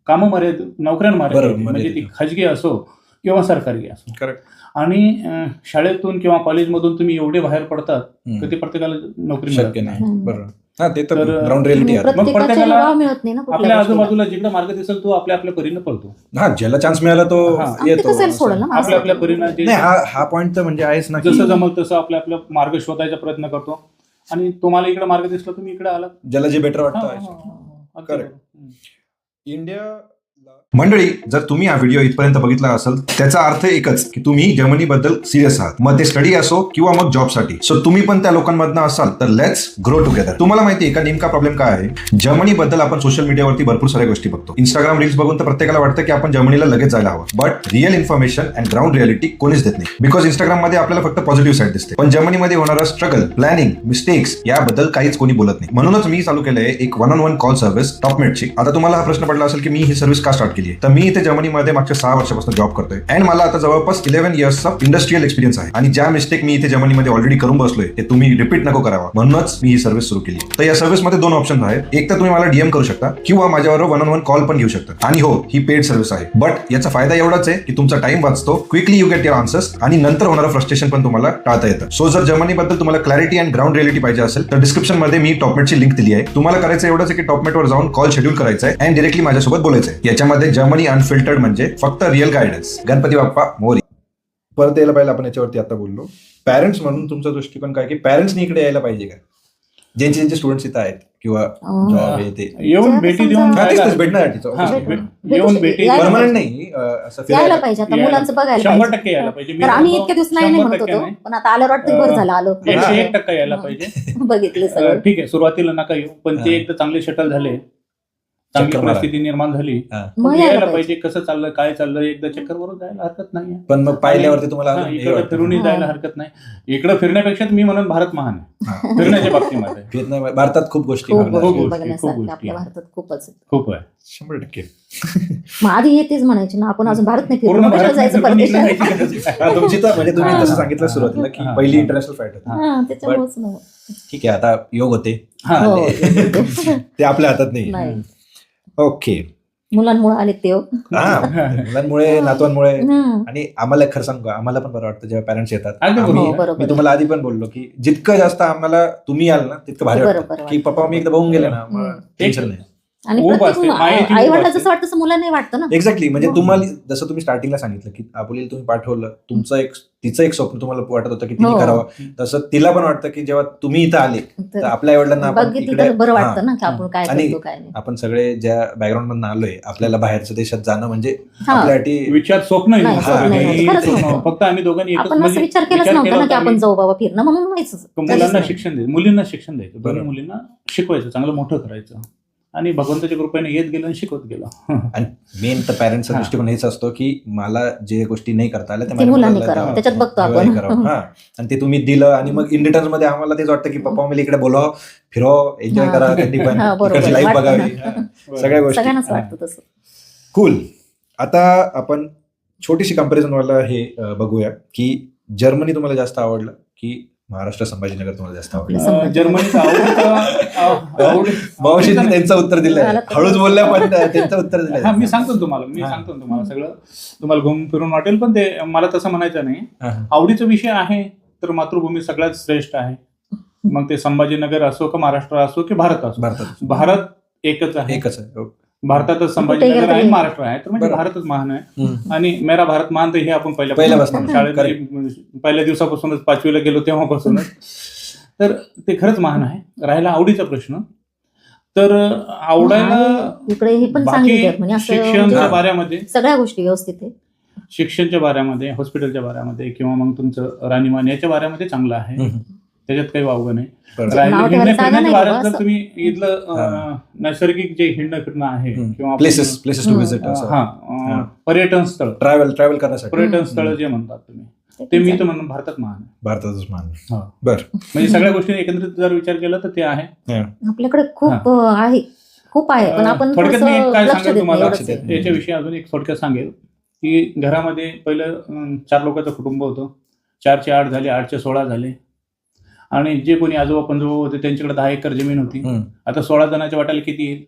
कामं नोकऱ्यांमारे बरोबर, म्हणजे ती मर्यादित. खाजगी असो किंवा सरकारी असो. करेक्ट. आणि शाळेतून किंवा कॉलेजमधून तुम्ही एवढे बाहेर पडतात हं. की ते प्रत्येकाला नोकरी मिळत शक्य नाही. हं. बरोबर. हा, ते तर तर- ग्राउंड रिअलिटी आहे. प्रत्येकाच्या प्रत्येकाला वाव मिळत नाही ना कुठल्या आपल्या गोष्टीला. आजूबाजूला जिकडे मार्ग दिसेल तो आपल्या परीनं पळतो. हा, ज्याला चान्स मिळाला तो हा. येतो. कसं सोडलं ना आपल्या परीनं जे- नाही, हा पॉईंट तर म्हणजे आहेच ना, की जसं जमल तसं आपला मार्ग शोधायचा प्रयत्न करतो. आणि तुम्हाला इकडे मार्ग दिसला तुम्ही इकडे आलात. ज्याला जे बेटर हा, वाटतं हा, आहे. हा. अगदी Correct. बरोबर. हं. इंडिया मंडळी, जर तुम्ही हा व्हिडिओ इथपर्यंत बघितला असेल त्याचा अर्थ एकच की तुम्ही जर्मनीबद्दल सिरियस आहात, मग ते स्टडी असो किंवा मग जॉबसाठी. सो तुम्ही पण त्या लोकांमधनं असाल तर लेट्स ग्रो टुगेदर. तुम्हाला माहिती आहे का नेमका प्रॉब्लेम काय आहे? जर्मनीबद्दल आपण सोशल मीडियावरती भरपूर साऱ्या गोष्टी बघतो. इंस्टाग्राम रील्स बघून तर प्रत्येकाला वाटतं की आपण जर्मनीला लगेच जायला हवं, but real information and ground reality कोणीच देत नाही. बिकॉज इंस्टाग्राम मध्ये आपल्याला फक्त पॉझिटिव्ह साईड दिसते, पण जर्मनीमध्ये होणारा स्ट्रगल, प्लॅनिंग, मिस्टेक्स याबद्दल काहीच कोणी बोलत नाही. म्हणूनच मी चालू केलंय एक 1-on-1 कॉल सर्व्हिस टॉपमेटची. आता तुम्हाला हा प्रश्न पडला असेल की मी ही सर्व्हिस का स्टार्ट केली आहे, तर मी इथे जर्मनीमध्ये मागच्या 6 वर्षापासून जॉब करतोय अँड मला आता जवळपास 11 इयर्सचा इंडस्ट्रियल एक्सपिरियन्स आहे. आणि ज्या मिस्टेक मी इथे जर्मनीमध्ये ऑलरेडी करून बसलोय ते तुम्ही रिपीट नको करावा, म्हणूनच मी ही सर्व्हिस सुरू केली. तर या सर्व्हिसमध्ये 2 ऑप्शन आहेत. एक तर तुम्ही मला डीएम करू शकता किंवा माझ्याबरोबर 1-on-1 कॉल पण घेऊ शकता. आणि हो, ही पेड सर्व्हिस आहे, बट याचा फायदा एवढाच आहे की तुमचा टाइम वाचतो, quickly you get your answers आणि नंतर होणारं फ्रस्ट्रेशन पण तुम्हाला टाळता येतं. सो जर जर्मनीबद्दल तुम्हाला क्लॅरिटी अँड ग्राउंड रिअलिटी पाहिजे असेल तर डिस्क्रिप्शन मध्ये मी टॉपमेटची लिंक दिली आहे. तुम्हाला करायचं एवढंच आहे की टॉपमेटवर जाऊन कॉल शेड्यूल करायचा आहे अँड डिरेक्टली माझ्यासोबत बोलायचं आहे. याच्यामध्ये जर्मनी अनफिल्टर्ड म्हणजे फक्त रिअल गायडन्स. गणपती बाप्पा मोरी. परत यायला पाहिजे आपण याच्यावरती आता बोललो. पॅरेंट्स म्हणून तुमचा दृष्टिकोन काय की पॅरेंट्सनी इकडे यायला पाहिजे का? ज्यांचे ज्यांचे स्टुडंट्स इथं आहेत किंवा जॉब आहे ते येऊन भेटी देऊन भेटण्यासाठी येऊन भेटी परमनंट नाही असं यायला फिरायला पाहिजे आता मुलांचं बघायला 100% पाहिजे. यायला पाहिजे. मी तर आम्ही म्हणतो, इतके दिवस नाही 100% म्हणत होतो नाही. पण आता आल्यावर वाटतं बरं झालं आलो 101% यायला पाहिजे. बघितले सगळं. ठीक आहे, सुरुवातीला नका येऊ, पण ते एकदा चांगले शटल झाले, चांगली चक्कर मारा. परिस्थिती निर्माण झाली, मग यायला पाहिजे. कसं चाललं काय चाललं एकदा चक्कर वरून जायला हरकत नाही. पण मग पाहिल्यावरती तुम्हाला अजून हे इकडे वाटतं. फिरून जायला हरकत नाही. इकडे फिरण्यापेक्षा मी म्हणून भारत महान आहे फिरण्याच्या बाबतीमध्ये. फिरणं भारतात खूप गोष्टी खूप बघण्यासारख्या. गोष्टी गोष्टी, खूप बघण्यासारख्या गोष्टी आपल्या आहे. भारतात खूपच आहे. खूप आहे. 100%. मग आधी हे तेच म्हणायचे ना आपण अजून भारत नाही पूर्ण फिरलो कशाला भारत जायचं फिरून इकडे परदेशात. जायची गरज नाही. हा, तुमची तर म्हणजे तुम्ही हा. जसं सांगितलं सुरुवातीला की हा. पहिली इंटरनॅशनल फ्लाईट होती. हा, त्याच्यामुळेच ना. ठीक आहे, आता योग होते हा. हो. ते आपल्या हातात नाही. नाही. ओके. मुलांमुळे आले ते हो. हा, मुलांमुळे नातवांमुळे हं. आणि आम्हाला खरं सांगू आम्हाला पण बरं वाटतं जेव्हा पॅरेंट्स येतात. अगदी आम्ही- हो, बरोबर. मी तुम्हाला आधी पण बोललो की जितकं जास्त आम्हाला तुम्ही याल ना तितकं भारी बरोबर वाटतं वाटतं. की पप्पा मी एकदा बघून गेले ना हं. टेन्शन नाही. आणि खूप असते, माहिती आई खूप वडिला असते. जसं वाटतं तसं मुलांनाही वाटतं ना. एक्झॅक्टली म्हणजे हो. तुम्हाला जसं तुम्ही स्टार्टिंगला सांगितलं की आपुलीला तुम्ही पाठवलं तिचं एक स्वप्न तुम्हाला वाटत होतं की तिने हो. करावं, तसं तिला पण वाटतं की जेव्हा तुम्ही इथं आले तर तर आपल्या आई वडिलांना आपण बघितलं इकडे तर बरं हा, वाटतं ना की आपण काय आणि करतो काय नाही. आपण सगळे ज्या बॅकग्राऊंड मधून आलोय आपल्याला बाहेरच्या देशात जाणं म्हणजे हा. आपल्यासाठी विचार स्वप्न आहे नाही, नव्हतं. स्वप्न आणि नाही, खरंच स्वप्न. नव्हतं. फक्त आम्ही दोघांनी एकच आपण असं म्हणजे विचार केलाच नव्हता ना की होता आपण जाऊ बाबा फिरणं म्हणून व्हायचं. की मुलांना नाही. शिक्षण द्यायचं, मुलींना शिक्षण द्यायचं, दोन्ही बरोबर. मुलींना शिकवायचं, चांगलं मोठं करायचं. आणि भगवंताच्या कृपेने येत गेलं आणि शिकवत गेलं. आणि मेन तर पॅरेंट्सचा हा. दृष्टिकोन हेच असतो की मला जे गोष्टी नाही करता आल्या ते माझ्या मुलांनी मुलाला करावं. द्यावं. त्याच्यात बघतो आपण. मुलांनी करावं. हा. आणि ते तुम्ही दिलं आणि मग इन रिटर्न मध्ये आम्हाला तेच वाटतं की पप्पा मला इकडे बोलाव फिरो एन्जॉय हा. करा त्यांनी पण हा, बरोबर. इकडची लाईफ वाटतं बघावी. ना. हा. सगळ्या गोष्टी सगळ्यांनाच वाटतं तसं. कूल. आता आपण छोटीशी कंपॅरिझन वाला हे बघूया की जर्मनी तुम्हाला जास्त आवडलं की महाराष्ट्र संभाजीनगर तुम्हाला जास्त आवडलं? जर्मनीचं आवडीचं मावशींनी त्यांचं उत्तर दिलंय, मला तर- हळूच बोलल्या पण त्यांचं उत्तर दिलंय. हा, मी सांगतो ना तुम्हाला सगळं तुम्हाला घुमून फिरून वाटेल, पण ते मला तसं म्हणायचं नाही. हा. आवडीचा विषय आहे तर मातृभूमी सगळ्यात श्रेष्ठ आहे. मग ते संभाजीनगर असो का महाराष्ट्र असो की भारत असो, भारतात भारत एकच आहे. एकच आहे. हो. भारतातच संभाजीनगर आहे, महाराष्ट्र आहे, तर म्हणजे बरं. भारतच महान आहे. हम्म. आणि मेरा भारत महान तर हे आपण पहिल्यापासून. शाळेत पहिल्या दिवसापासूनच 5वीला गेलो तेव्हापासूनच. तर ते खरंच महान आहे. राहिला आवडीचा प्रश्न, तर आवडायला आणि इकडे हे पण बाकी सांगितलं म्हणजे असं शिक्षणच्या म्हणजे बाऱ्यामध्ये, सगळ्या गोष्टी व्यवस्थित आहे. शिक्षणच्या बाऱ्यामध्ये, हॉस्पिटलच्या बाऱ्यामध्ये किंवा मग तुमचं राहणीमान याच्या बाऱ्यामध्ये चांगलं आहे. हम्म. त्याच्यात काही वावगं नाही. बरं. राहिलं नाव ठेवायला हिंडणं जागा फिरण्याच्या नाही बाऱ्यात बाबा, जर तुम्ही इथलं नैसर्गिक जे हिंडणं फिरणं आहे किंवा आपण- प्लेसेस टू व्हिजिट हा, पर्यटन स्थळ, ट्रॅव्हल करण्यासाठी पर्यटन स्थळ जे म्हणतात तुम्ही, ते मी तर म्हणून भारतात महान आहे. भारतातच मान. हा. बर. म्हणजे सगळ्या गोष्टी एकत्रित जर विचार केला तर ते आहे. आपल्याकडे खूप आहे, खूप आहे, पण आपण थोडक्यात मी थोडंसं काय लक्ष सांगेल देत तुम्हाला नाही, एवढंच आहे. याच्याविषयी अजून एक थोडक्यात सांगेल की घरामध्ये पहिलं 4 लोकांचं कुटुंब होतं. 4चे 8 झाले, 8चे 16 झाले. आणि जे कोणी आजोबा पंजोबा होते त्यांच्याकडे 10 एकर जमीन होती. आता 16 जणांच्या वाट्याला किती येईल?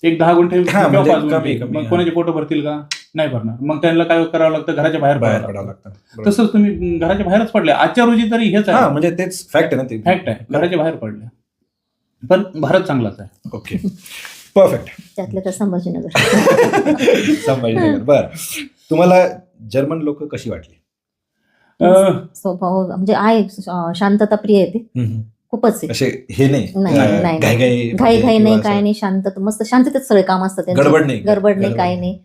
एक 10 गुंठे हा, किंवा म्हणजे 5 गुंठे. कमी, मग हा. कोणाचे पोटं भरतील का? नाही भरणार. मग त्यांना काय करावं लागतं? घराच्या बाहेर बाहेर पडावं पडावं लागतं. लागतं. तसंच तुम्ही घराच्या बाहेरच पडले. आजच्या रोजी तरी हेच हा, आहे, म्हणजे तेच फॅक्ट आहे ना ते. फॅक्ट आहे, घराच्या बाहेर पडले. पण भारत चांगलाच आहे. Okay, perfect. त्यातलं तर संभाजीनगर. संभाजीनगर. बर, तुम्हाला जर्मन लोक कशी वाटली? स्वभाव म्हणजे आहे, शांतता प्रिय आहे ते खूपच आहे. असे हे नाही नाही, नाही. घाई घाई नाही, काय नाही, शांत मस्त शांततेत सगळे काम असतात त्यांचे. गडबड नाही. गडबड नाही, काय नाही,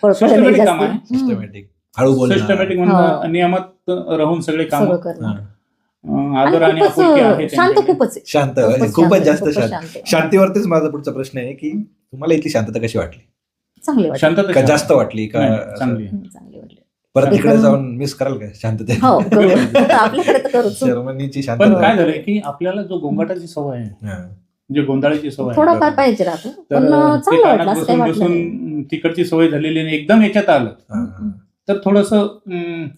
Systematic काम आहे. सिस्टमॅटिक, हळू बोलणं. सिस्टमॅटिक हो. नियमात राहून सगळे काम, सगळं करणं. आदर आणि खूपच आपुलकी आहे शांत त्यांच्याकडे. खूपच आहे. शांत, खूपच खूपच जास्त खूपच शांत. शांत आहे. शांतीवरतीच माझा पुढचा प्रश्न आहे की तुम्हाला इथली शांतता कशी वाटली? चांगली वाटली. शांतता का जास्त वाटली का? नाही, असं? चांगली आहे. चांगली वाटली. परत तिकडे एकदम- जाऊन मिस कराल का शांतता? हो करू. आपल्याकडे तर करूच. जर्मनीची पण शांतता. काय झालंय की आपल्याला जो गोंगाटाची सवय आहे, हा. जे गोंधळाची सवय आहे, थोडंफार पाहिजे राहतो, तर पण ते चांगलं कानात वाटलं, असं काही बसून वाटलं नाही. बसून तिकडची सवय झालेली आणि एकदम याच्यात आलं हा. तर थोडस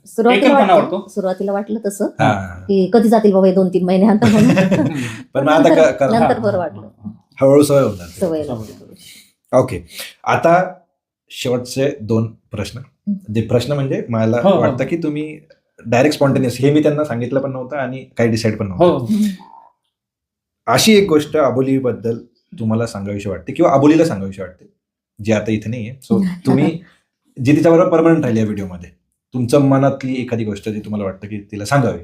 सुरुवातीला वाटलं तसं हा. की कधी जातील बाबा 2-3 महिने आता म्हणून. पण मग आता नंतर बरं वाटलं. हळूहळू सवय होणार. सवय ओके, आता शेवटचे 2 प्रश्न. जे प्रश्न म्हणजे मला हो, हो. वाटतं की तुम्ही डायरेक्ट स्पॉन्टेनियस, हे मी त्यांना सांगितलं पण नव्हतं आणि काही डिसाईड पण नव्हतं. हो. अशी एक गोष्ट अबोलीबद्दल तुम्हाला सांगावीशी वाटते किंवा अबोलीला सांगावीशी वाटते जी आता इथे नाहीये. सो तुम्ही जी तिच्याबरोबर परमनंट राहिली या व्हिडिओमध्ये, तुमच्या मनातली एखादी गोष्ट जी तुम्हाला वाटतं की तिला सांगावी,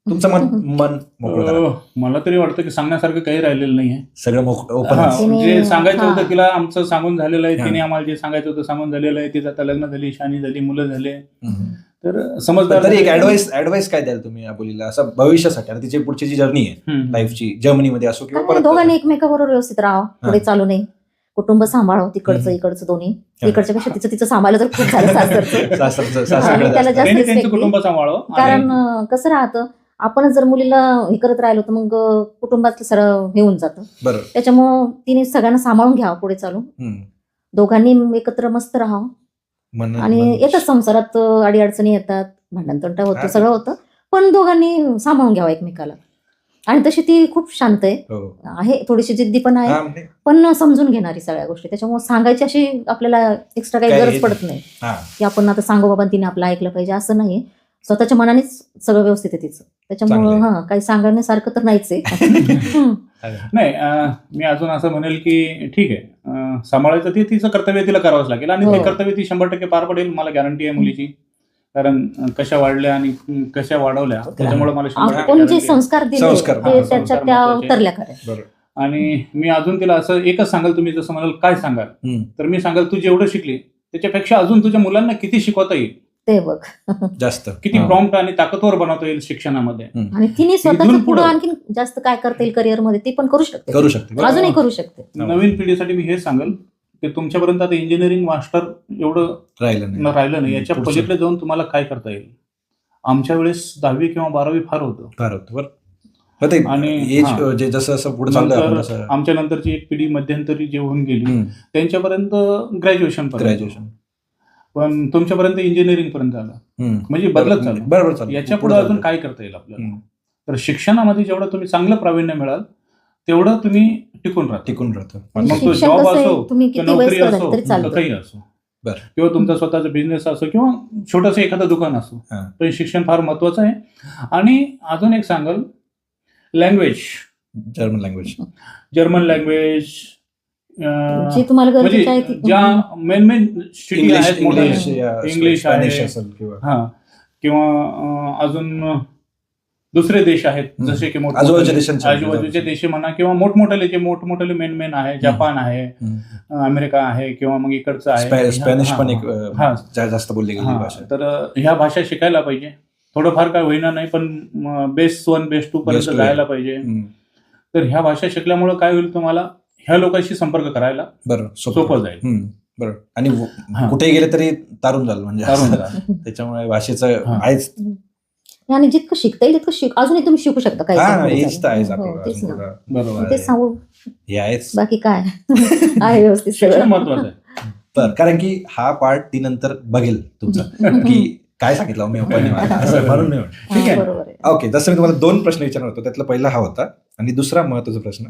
तुमचं मन मोकळं करा. मला तरी वाटतं की सांगण्यासारखं काही राहिलेलं नाहीये. सगळं ओपन हा, तिने- जे सांगायचं हा. होतं तिला आमचं सांगून झालेलं आहे. हा. तिने आम्हाला जे सांगायचं होतं सांगून झालेलं आहे. तिचं आता लग्न झाली, शानी झाली, मुलं झाले. तर समजदार तरी एक ऍडवाइस काय द्याल तुम्ही या मुलीला असं भविष्यासाठी, आता तिची पुढची जी जर्नी आहे हम्म. लाईफची, जर्मनीमध्ये असो किंवा काय परत दोघांनी एकमेकाबरोबर व्यवस्थित राहावं, पुढे चालू नये, कुटुंब सांभाळावं, तिकडचं हम्म. इकडचं दोन्ही. हा. इकडच्या पेक्षा तिचं सांभाळलं तर खूप झालं सासरचं. सासरकडे आणि त्याला जास्त. जास्त त्यांनी त्यांचं respect कुटुंब सांभाळावं. कारण कसं राहतं, आपण जर मुलीला हे करत राहिलो तर मग कुटुंबातलं सरळ हे होऊन जातं. बरोबर. त्याच्यामुळं तिने सगळ्यांना सांभाळून घ्यावं पुढे चालून. दोघांनी एकत्र मस्त राहावं. आणि येतात संसारात अडीअडचणी येतात, भांडणतंटा होतं, हा. सगळं होतं, पण दोघांनी सांभाळून घ्यावं एकमेकाला. आणि तशी ती खूप शांत आहे, थोडीशी जिद्दी पण आहे, पण समजून घेणारी सगळ्या गोष्टी. त्याच्यामुळे सांगायची अशी आपल्याला एक्स्ट्रा काही काही गरज येत पडत नाही की आपण आता सांगू बाबा तिने आपलं ऐकलं पाहिजे, असं नाही. स्वतःच्या मनानेच सगळं व्यवस्थित आहे तिचं. त्याच्यामुळं चांगलं काही सांगण्यासारखं तर नाहीच आहे. हम्म. नाही, मी अजून असं म्हणेल की ठीक आहे, सांभाळायचं ते तिचं कर्तव्य तिला करावंच लागेल आणि हो. ते कर्तव्य ती 100% पार पडेल, मला गॅरंटी आहे मुलीची. कारण कशा वाढल्या आणि कशा वाढवल्या, त्याच्यामुळे मला 100% आपण जे guarantee आहे. संस्कार दिले संस्कार, ते हा, त्याच्यात संस्कार त्या महत्त्वाचे. उतरल्या खऱ्या. बरोबर. आणि मी अजून तिला असं एकच सांगाल, तुम्ही जसं म्हणाल काय सांगाल, तर मी सांगाल तू जेवढं शिकली त्याच्यापेक्षा अजून तुझ्या मुलांना किती शिकवता येईल, ते बघ. जास्त किती प्रॉम्प्ट आणि ताकदवर बनवता येईल शिक्षणामध्ये. आणि तिने स्वतःच इथून पुढे पुढं. आणखी जास्त काय करता येईल करिअर मध्ये ते पण करू शकते, करू शकते. अजूनही करू शकते. नवीन पिढीसाठी मी हे सांगेल की तुमच्यापर्यंत आता इंजिनिअरिंग मास्टर एवढं राहिलं नाही. राहिलं नाही, याच्या पुढचं. पलीकडे जाऊन तुम्हाला काय करता येईल. आमच्या वेळेस 10वी किंवा 12वी फार होतं. फार होतं. बरं. आणि एज हा. जे जसं असं पुढे चाललंय आपण नंतर तसं आमच्या नंतरची एक पिढी मध्यंतरी जे होऊन गेली त्यांच्यापर्यंत ग्रॅज्युएशन ग्रॅज्युएशन पण तुमच्यापर्यंत इंजिनिअरिंग पर्यंत आलं, म्हणजे बदलत चाललं. बरोबर चालू. याच्या पुढे अजून काय करता येईल आपल्याला. तर शिक्षणामध्ये जेवढं तुम्ही चांगलं प्रावीण्य मिळाल तेवढं तुम्ही टिकून राहता. टिकून राहतं. आणि मग तो शिक्षण जॉब कसं आहे, असो, तुम्ही किंवा किती नोकरी वयस्कर असो, झाले तरी किंवा चालतं. काही असो, बरं. किंवा तुमचा स्वतःचा बिझनेस असो किंवा छोटंसं एखादं दुकान असो, हा. पण शिक्षण फार महत्वाचं आहे. आणि अजून एक सांगाल, language, German language. German language, जी तुम्हाला म्हणजे गरजेची आहे ती. ज्या मेन सिटी आहेत मोठ्या, इंग्लिश इंग्लिश आहे. स्पॅनिश असेल किंवा हा, किंवा अजून दुसरे देश आहेत जसे की आजूबाजूच्या देशांचे. आजूबाजूचे देश म्हणा, किंवा मोठमोठे जे मोठमोठे मेन आहे, जपान आहे, अमेरिका आहे, किंवा मग इकडचं आहे स्पॅनिश पण एक हा. जास्त बोलली गेली हा, भाषा. तर ह्या भाषा शिकायला पाहिजे. थोडंफार काय होईना नाही, पण बेस 1 बेस 2 पर्यंत Base 2 जायला पाहिजे. तर ह्या भाषा शिकल्यामुळे काय होईल, तुम्हाला ह्या लोकांशी संपर्क करायला बरं सोपं जाईल. बरं. आणि हा. कुठे गेले तरी तारून झालं म्हणजे तारून असं. जा. त्याच्यामुळे भाषेचं हा. आहेच. आणि जितकं शिकता येईल तितकं अजूनही तुम्ही शिकू शकता काही हा, काही हेच तर आहेच हो, आपल्याला तेच अजून ना. पुढं. बरोबर तेच सांगू, हे आहेच. बाकी काय आहे व्यवस्थित शिक्षण सगळं. महत्वाचं आहे. तर कारण की हा पार्ट ती नंतर बघेल तुमचा की काय सांगितलं मी पप्पांनी मला, असं म्हणून नाही म्हणत. ठीक आहे. हा, बरोबर आहे. ओके, जसं मी तुम्हाला 2 प्रश्न विचारणार होतो, त्यातला पहिला हा होता. आणि दुसरा महत्वाचा प्रश्न,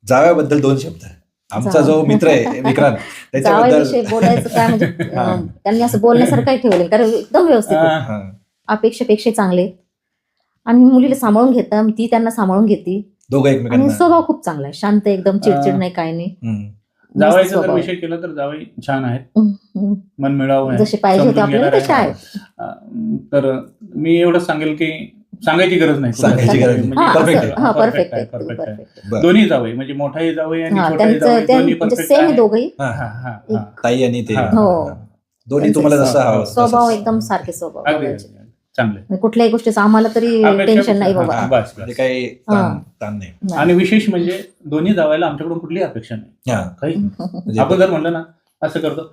जाव्याबद्दल 2 शब्द. आमचा जो मित्र आहे विक्रांत, त्याच्याबद्दल जावयाविषयी बोलायचं काय म्हणजे त्यांनी असं बोलण्यासारखं ठेवलेलं, कारण एकदम व्यवस्थित आहे. हा. अपेक्षेपेक्षा चांगले आहेत. आणि मुलीला सांभाळून घेतात, ती त्यांना सांभाळून घेते. दोघं आणि एकमेकांना. स्वभाव खूप चांगला आहे, शांत आहे, एकदम चिडचिड नाही, काय नाही. मस्त जावायचा जर स्वभाव विषय आहे. केला तर जावई छान आहेत, हम्म. मन मिळावं आहे, जसे पाहिजे होते समजून आपल्याला घेणारे तसे आहेत. आहेत. तर मी एवढं सांगेल की सांगायची गरज नाही. सांगायची गरज नाही. हा, Perfect असं- आहे. हा, Perfect परफेक्ट आहे, आहे, perfect आहे. perfect आहे. बरं. दोन्ही जावई म्हणजे मोठाही जावई आणि हा, छोटाही जावई त्यांचं दोन्ही म्हणजे परफेक्ट सेम आहे आहे. दोघंही. हा, हा, हा, हा. ताई आणि ते हा. हो. दोन्ही तुम्हाला जसं हवं स्वभाव तसंच. एकदम सारखे स्वभाव अगदी, दोघांचे. अगदी. चांगले. म्हणजे कुठल्याही गोष्टीचं आम्हाला तरी अपेक्षा- टेन्शन नाही बाबा. हा, बस, म्हणजे बस. काही ताण नाही. नाही. आणि विशेष म्हणजे दोन्ही जावायला आमच्याकडून कुठलीही अपेक्षा नाही. हा. काही म्हणजे आपण जर म्हणलं ना असं करतो,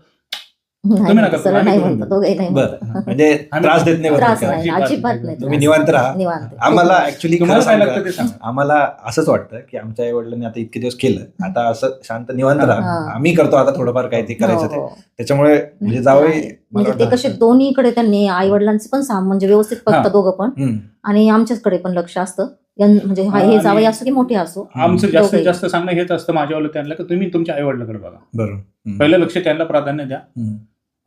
नाही, तुम्ही नका, सरळ आम्ही नाही करून म्हणतो, देऊ. दोघंही नाही म्हणतो. बरं, म्हणजे त्रास देत नाही त्रास बरं. नाही, अजिबात नाही. तुम्ही त्रास. निवांत राहा. निवांत आहे. आम्हाला ऍक्च्युली तुम्हाला काय लागतं ते सांगा. आम्हाला असंच वाटतं की आमच्या आई वडिलांनी आता इतके दिवस केलं, आता असं शांत निवांत राहा. हा. आम्ही करतो आता थोडंफार काय ते करायचं ते. हो, हो. त्याच्यामुळे म्हणजे जावई म्हणजे ते कसे दोन्हीकडे त्यांनी आई वडिलांचे पण म्हणजे व्यवस्थित बघतात दोघं पण, आणि आमच्याकडे पण लक्ष असतं. म्हणजे हे आणि जावई असो की मोठे असो, आमचं जास्तीत दोघेही. जास्त सांगणं हेच असतं माझ्यावालं त्यांना, की तुम्ही तुमच्या आई वडिलांकडे बघा. बरोबर. पहिलं लक्ष त्यांना प्राधान्य द्या.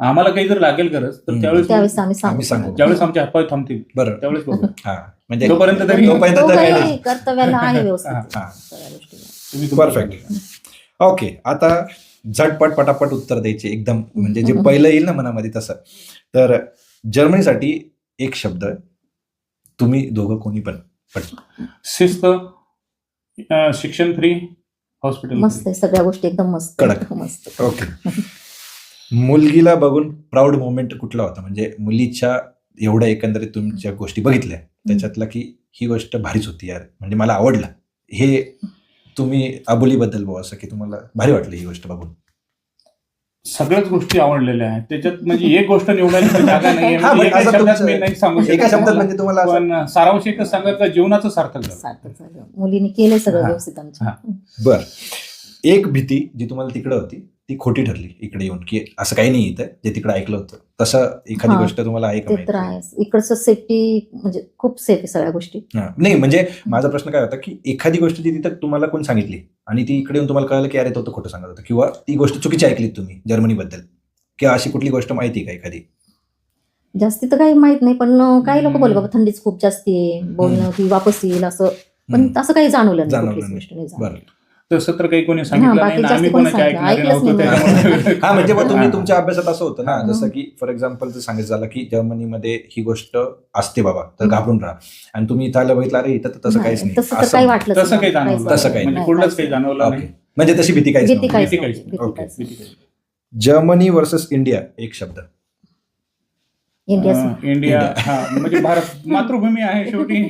आम्हाला काही जर लागेल गरज तर त्यावेळेस त्यावेळेस आम्ही आम्ही सांगू. सांगू. ज्यावेळेस आमचे हातपाय थांबतील बरं. त्यावेळेस बघू. हा, म्हणजे तोपर्यंत तरी तोपर्यंत तर काय दोघंही नाही. कर्तव्याला आहे व्यवस्थित हा. सगळ्या गोष्टीला. तुम्ही तुमचं परफेक्ट. ओके, आता झटपट पटापट उत्तर द्यायचे एकदम, म्हणजे जे पहिलं येईल ना मनामध्ये तसं. तर जर्मनीसाठी एक शब्द, तुम्ही दोघं कोणी पण शिस्त, शिक्षण फ्री, हॉस्पिटल मस्त आहे, सगळ्या गोष्टी एकदम मस्त कडक. मस्त. ओके. मुलगीला बघून प्राऊड मोमेंट कुठला होता, म्हणजे मुलीच्या एवढ्या एकंदरीत तुमच्या गोष्टी बघितल्या त्याच्यातला की ही गोष्ट भारीच होती यार, म्हणजे मला आवडलं हे तुम्ही अबोलीबद्दल भाऊ, असं की तुम्हाला भारी वाटली ही गोष्ट बघून? सगळ्याच गोष्टी आवडलेल्या आहेत त्याच्यात, म्हणजे एक गोष्ट निवडायची जागा नाहीये. हा, म्हणजे पण एका असं शब्दात तुमचं- मी नाही सांगू शकत एका शब्दात तुम्हाला. म्हणजे तुम्हाला असं- पण सारांश एकच सांगत का जीवनाचं सार्थक झालं. सार्थक झालं, मुलीने केलंय सगळं हा. व्यवस्थित आमच्या. बर, एक भीती जी तुम्हाला तिकडे होती ती खोटी ठरली इकडे येऊन, की असं काही नाही इथं जे तिकडे ऐकलं होतं तसं एखादी हा, गोष्ट तुम्हाला आहे का ते तर माहिती? आहे, इकडचं सेफ्टी म्हणजे खूप सेफ आहे सगळ्या गोष्टी. हा, नाही म्हणजे माझा प्रश्न काय होता की एखादी गोष्ट जी तिथं तुम्हाला कोण सांगितली आणि ती इकडे येऊन तुम्हाला कळलं की अरे तो तर खोटं सांगत होता, किंवा ती गोष्ट चुकीची ऐकलीत तुम्ही जर्मनीबद्दल, किंवा अशी कुठली गोष्ट माहिती आहे का एखादी? जास्ती तर काही माहित नाही, पण काही लोक बोल बाबा थंडीच खूप जास्ती आहे, बोलणं की वापस येईल असं, पण असं काही जाणवलं नाही, जाणवलं कुठलीच नाही. गोष्ट नाही जाणवली. बरं. तसं तर काही कोणी सांगितलं बाकी नाही, जास्त आम्ही कोणी कोणाच्या सांगितलं, ऐकणारे ऐकलंच नव्हतो नाही. त्याच्यामुळे. हा, म्हणजे मग तुम्ही हा. तुमच्या अभ्यासात असं होतं ना, हा. जसं की फॉर एक्झाम्पल जर सांगायचं झालं की जर्मनीमध्ये ही गोष्ट असते बाबा, तर घाबरून राहा, आणि तुम्ही इथं आलं बघितलं अरे इथं तर तसं काहीच नाही, तसं तर असं- काही वाटलं तसं काही जाणवलं तसं काही म्हणजे कुठलंच काही जाणवलं ओके. नाही. म्हणजे तशी भीती काहीच भीती नव्हती. काहीच भीती नव्हती, काहीच भीती ओके. काहीच नव्हती. जर्मनी वर्सेस इंडिया, एक शब्द. इंडिया इंडिया, हा म्हणजे भारत मातृभूमी आहे शेवटी.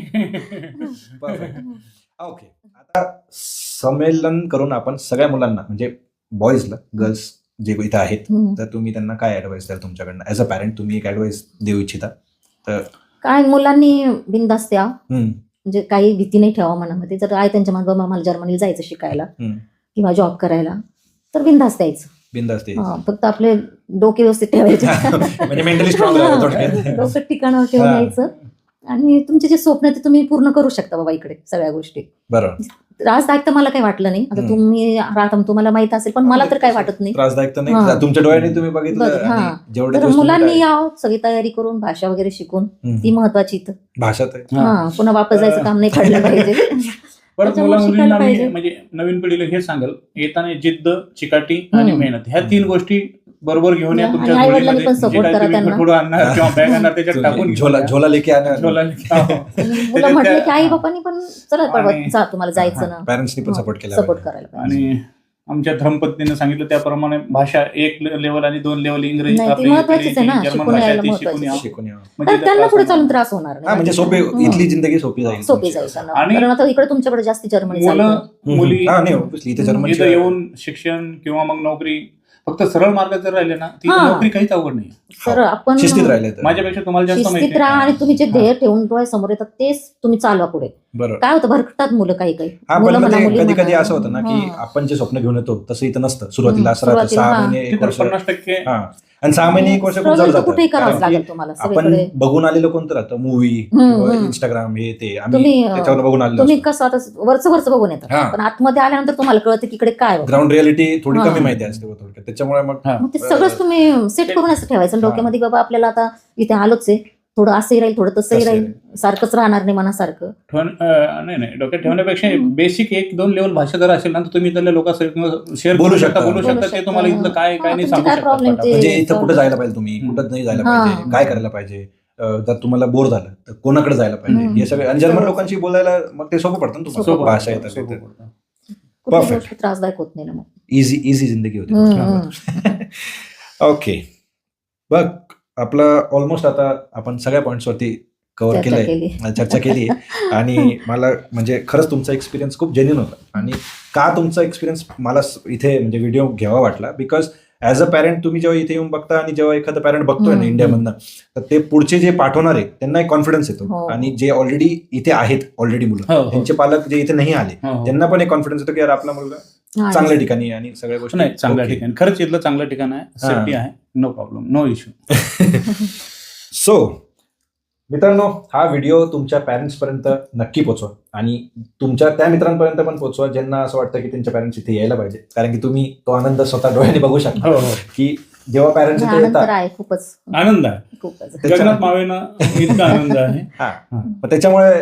ओके. आता संमेलन करून आपण सगळ्या मुलांना, म्हणजे बॉईजला, गर्ल्स जे इथं आहेत, तर तुम्ही त्यांना काय ऍडवाइस द्याल तुमच्याकडनं ऍज अ पॅरेंट, तुम्ही एक ऍडवाइस देऊ इच्छिता? तर काय मुलांनी बिनधास्त या, हम्म, म्हणजे काही भीती नाही ठेवा मनामध्ये. जर आहे त्यांच्या मनात बाबा मला जर्मनीला जायचं शिकायला किंवा जॉब करायला, तर बिनधास्त द्यायचं. बिंदास ते फक्त आपले डोके व्यवस्थित ठेवायचे, म्हणजे मेंटली स्ट्रॉंग राहावं थोडक्यात. डोकं ठिकाणावर ठेवून हा. यायचं, आणि तुमचे जे स्वप्न ते तुम्ही पूर्ण करू शकता बाबा इकडे सगळ्या गोष्टी. बरोबर. त्रासदायक तर मला काही वाटलं नाही, आता हम्म. तुम्ही राहता तुम्हाला माहित असेल, पण मला तर काही वाटत नाही. त्रासदायक तर हा. नाही, तुमच्या डोळ्याने तुम्ही बघितलं, हा. आणि जेवढे तर दिवस तुम्ही मुलांनी काय- यावं, सगळी तयारी करून भाषा वगैरे शिकून, हम्म. ती महत्वाची इथं. भाषा तर हा, पुन्हा वापस जायचं काम नाही पडलं पाहिजे. परत त्याच्यामुळे मुला मुलींना शिकायला मी पाहिजे. म्हणजे नवीन पिढीला हे सांगेल, येताना जिद्द, चिकाटी आणि हम्म. मेहनत, ह्या 3 गोष्टी बरोबर घेऊन या आणि तुमच्या आई-वडिलांनी जोडीमध्ये. पण जे support काय करा तुम्ही त्यांना. थोडं आणणार किंवा बॅग आणणार त्याच्यात टाकून झोला घेऊन झोला लेके आणा. या. झोला हो. मुलं म्हटले की आई बापांनी पण चला बाबा आणि- जा, तुम्हाला जायचं ना, पॅरेंट्सनी पण सपोर्ट केला सपोर्ट पाहिजे. करायला पाहिजे. आणि आमच्या धर्मपत्नीने सांगितलं त्याप्रमाणे भाषा 1 लेवल आणि 2 लेवल इंग्रजी, नाही, ती आपली महत्वाचीच आहे ना, जर्मन शिकून भाषा यायला ती महत्वाची शिकून आहे. यावं. शिकून यावं. म्हणजे तर त्यांना त्रास पुढे होणार चालून नाही. त्रास होणार हा, नाही. म्हणजे सोपे, हम्म. इथली जिंदगी सोपी जाईल. सोपी जाईल त्यांना. आणि- कारण आता इकडे तुमच्याकडे जास्ती जर्मनी मुलं चालतं. मुली हा, नाही obviously इथे जर्मन इथं येऊन शिक्षण किंवा मग नोकरी, फक्त सरळ मार्गात जर राहिले ना, ती हा. नोकरी काहीच अवघड नाही. तर आपण शिस्तीत राहिले तर. माझ्यापेक्षा तुम्हाला जास्त शिस्तीत माहिती राहा, आहे. आणि तुम्ही जे ध्येय ठेवून डोळ्यासमोर येतात तेच तुम्ही चालवा पुढे. बरोबर. काय होतं, भरकटतात मुलं काही काही. हा, मुलं पण म्हणा, मध्ये मुली कधी कधी म्हणा. असं होतं ना की हा. आपण जे स्वप्न घेऊन येतो तसं इथं नसतं. सुरुवातीला असं राहतं सुरुवातीला, 6 हा. महिने, 1 तिथं वर्ष. 50% हा, आणि 6 महिने 1 वर्ष खूप Struggle जड तर जातं. कुठेही करावंच कारण की लागेल तुम्हाला आपण सगळीकडे. बघून आलेलो कोणतं राहतं, मूवी हम्म. इंस्टाग्राम, हे ते आम्ही तुम्ही त्याच्यावर बघून आलेलो तुम्ही कसं आता वरचं बघून येतात, हा. पण आतमध्ये आल्यानंतर तुम्हाला कळतं की इकडे काय होतं. ग्राउंड रियालिटी थोडी हा. कमी माहिती असते थोडक्यात. त्याच्यामुळे मग हा. मग ते सगळंच तुम्ही सेट करून असं ठेवायचं डोक्यामध्ये, बाबा आपल्याला आता इथे आलोच आहे, थोडं असंही राहील, थोडं तसंही तसंही राहील, सारखंच राहणार नाही मनासारखं. नाही डोक्यात ठेवण्यापेक्षा बेसिक 1-2 लेवल भाषा जर असेल ना, तर तुम्ही त्याला लोकांसोबत शेअर बोलू करू शकता, शकता. बोलू शकता, ते तुम्हाला इथलं काय काय हा, नाही तुमचे सांगू काय problem शकता. ते- म्हणजे इथं कुठं जायला पाहिजे तुम्ही, कुठं नाही जायला हा. पाहिजे, काय करायला पाहिजे, जर तुम्हाला बोर झालं तर कोणाकडे जायला पाहिजे, हम्म. हे सगळे. आणि जर्मन लोकांशी बोलायला मग ते सोपं पडतं ना तुम्हाला, सोपं भाषा पडतं, येतात. सोपं पडतं. कुठली Perfect. गोष्ट त्रासदायक होत नाही ना मग. इझी जिंदगी होती. हम्म. ओके, बघ आपलं ऑलमोस्ट आता आपण सगळ्या पॉईंट्सवरती कव्हर चर्चा केलंय, केली. चर्चा केली आहे. आणि मला म्हणजे खरंच तुमचा एक्सपिरियन्स खूप जेन्युइन होता. आणि का तुमचा एक्सपिरियन्स मला इथे म्हणजे व्हिडिओ घ्यावा वाटला, बिकॉज ॲज अ पॅरेंट तुम्ही जेव्हा इथे येऊन बघता आणि जेव्हा एखादा पॅरेंट बघतोय ना हम्म. इंडियामधनं, तर ते पुढचे जे पाठवणार आहे त्यांना एक कॉन्फिडन्स येतो. हो. आणि जे ऑलरेडी इथे आहेत ऑलरेडी मुलं, हो, हो. त्यांचे पालक जे इथे नाही आले, हो, हो. त्यांना पण एक कॉन्फिडन्स येतो की यार आपला मुलगा हा, चांगल्या ठिकाणी आणि सगळ्या गोष्टी. नाही, चांगल्या Okay. ठिकाणी खरंच इथलं चांगलं ठिकाण आहे, हा. सेफ्टी आहे, no problem, no issue. So मित्रांनो, हा व्हिडिओ तुमच्या पॅरेंट्स पर्यंत नक्की पोहोचवा, आणि तुमच्या त्या मित्रांपर्यंत पण पोहोचवा ज्यांना असं वाटतं की त्यांच्या पॅरेंट्स इथे यायला पाहिजे. कारण की तुम्ही तो आनंद स्वतः डोळ्याने बघू शकता हो हो, की जेव्हा पॅरेंट्स इथे आनंद तर येतात. आहे खूपच आनंद आहे, खूपच. गगनात मावेना इतका आनंद आहे. हा, मग त्याच्यामुळे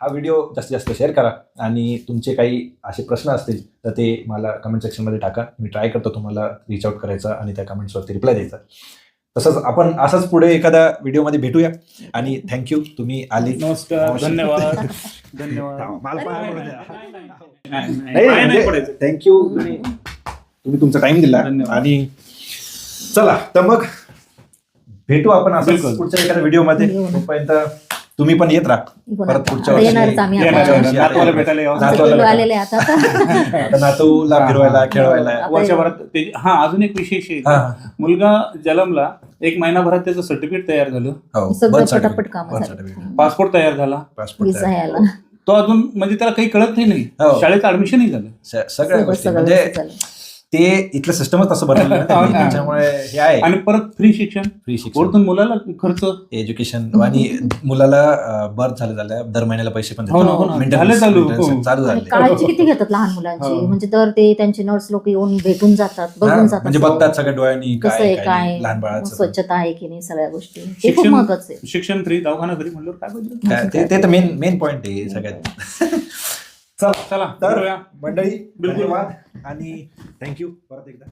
हा व्हिडिओ जास्तीत जास्त शेअर करा, आणि तुमचे काही असे प्रश्न असतील तर ते मला कमेंट सेक्शनमध्ये टाका. मी ट्राय करतो तुम्हाला रीच आउट करायचा आणि त्या कमेंट्सवरती रिप्लाय द्यायचा. तसंच आपण असंच पुढे एखाद्या व्हिडिओमध्ये भेटूया. आणि थँक्यू, तुम्ही आले. नमस्कार, धन्यवाद. धन्यवाद. थँक्यू, तुम्ही तुमचा टाइम दिला. धन्यवाद. आणि चला तर मग भेटू आपण असं बिलकुल. पुढच्या एखाद्या व्हिडिओमध्ये. तोपर्यंत तुम्ही पण येत राहा परत पुढच्या आता येणारच वर्षी. आम्ही येणारच्या आता. वर्षी नातवाला भेटायला यावं. नातवाला पिल्लू भेटायला. आलेले आता आता नातूला फिरवायला खेळवायला. वर्षभरात हा अजून एक विशेष आहे. हा. मुलगा जलमला 1 महिनाभरात त्याचं सर्टिफिकेट तयार झालं, हो, सगळं birth certificate. पटापट काम Birth झालं. certificate. पासपोर्ट तयार झाला, Passport विसा तयार. यायला तो अजून म्हणजे त्याला काही कळत नाही. हो. शाळेत ऍडमिशनही झालं. सगळ्या गोष्टी सगळं म्हणजे व्यवस्थित झालं. ते इथलं सिस्टमच तसं बनवलं ना त्यांनी. हो ना. त्याच्यामुळे हे आहे आणि परत फ्री शिक्षण, फ्री शिक्षण, वरतून मुलाला खर्च. एज्युकेशन. आणि मुलाला बर्थ झाल्या दर महिन्याला पैसे पण हो ना, हो ना. Maintenance- झालं चालू. maintenance चालू आणि झाले. काळजी किती घेतात लहान मुलांची, हो. म्हणजे तर ते त्यांचे नर्स लोक येऊन भेटून जातात, हा, बघून जातात म्हणजे सगळं. बघतात सगळ्या डोळ्यांनी कसं आहे काय काय लहान बाळाचं. स्वच्छता आहे की नाही, सगळ्या गोष्टी ते खूप शिक्षण- महत्वाचं आहे. शिक्षण फ्री, दवाखाना फ्री म्हणल्यावर काय पाहिजे. ते तर मेन पॉइंट आहे सगळ्यात. चला तर भेटूया. मंडळी बिलकुल. धन्यवाद आणि थँक्यू परत एकदा.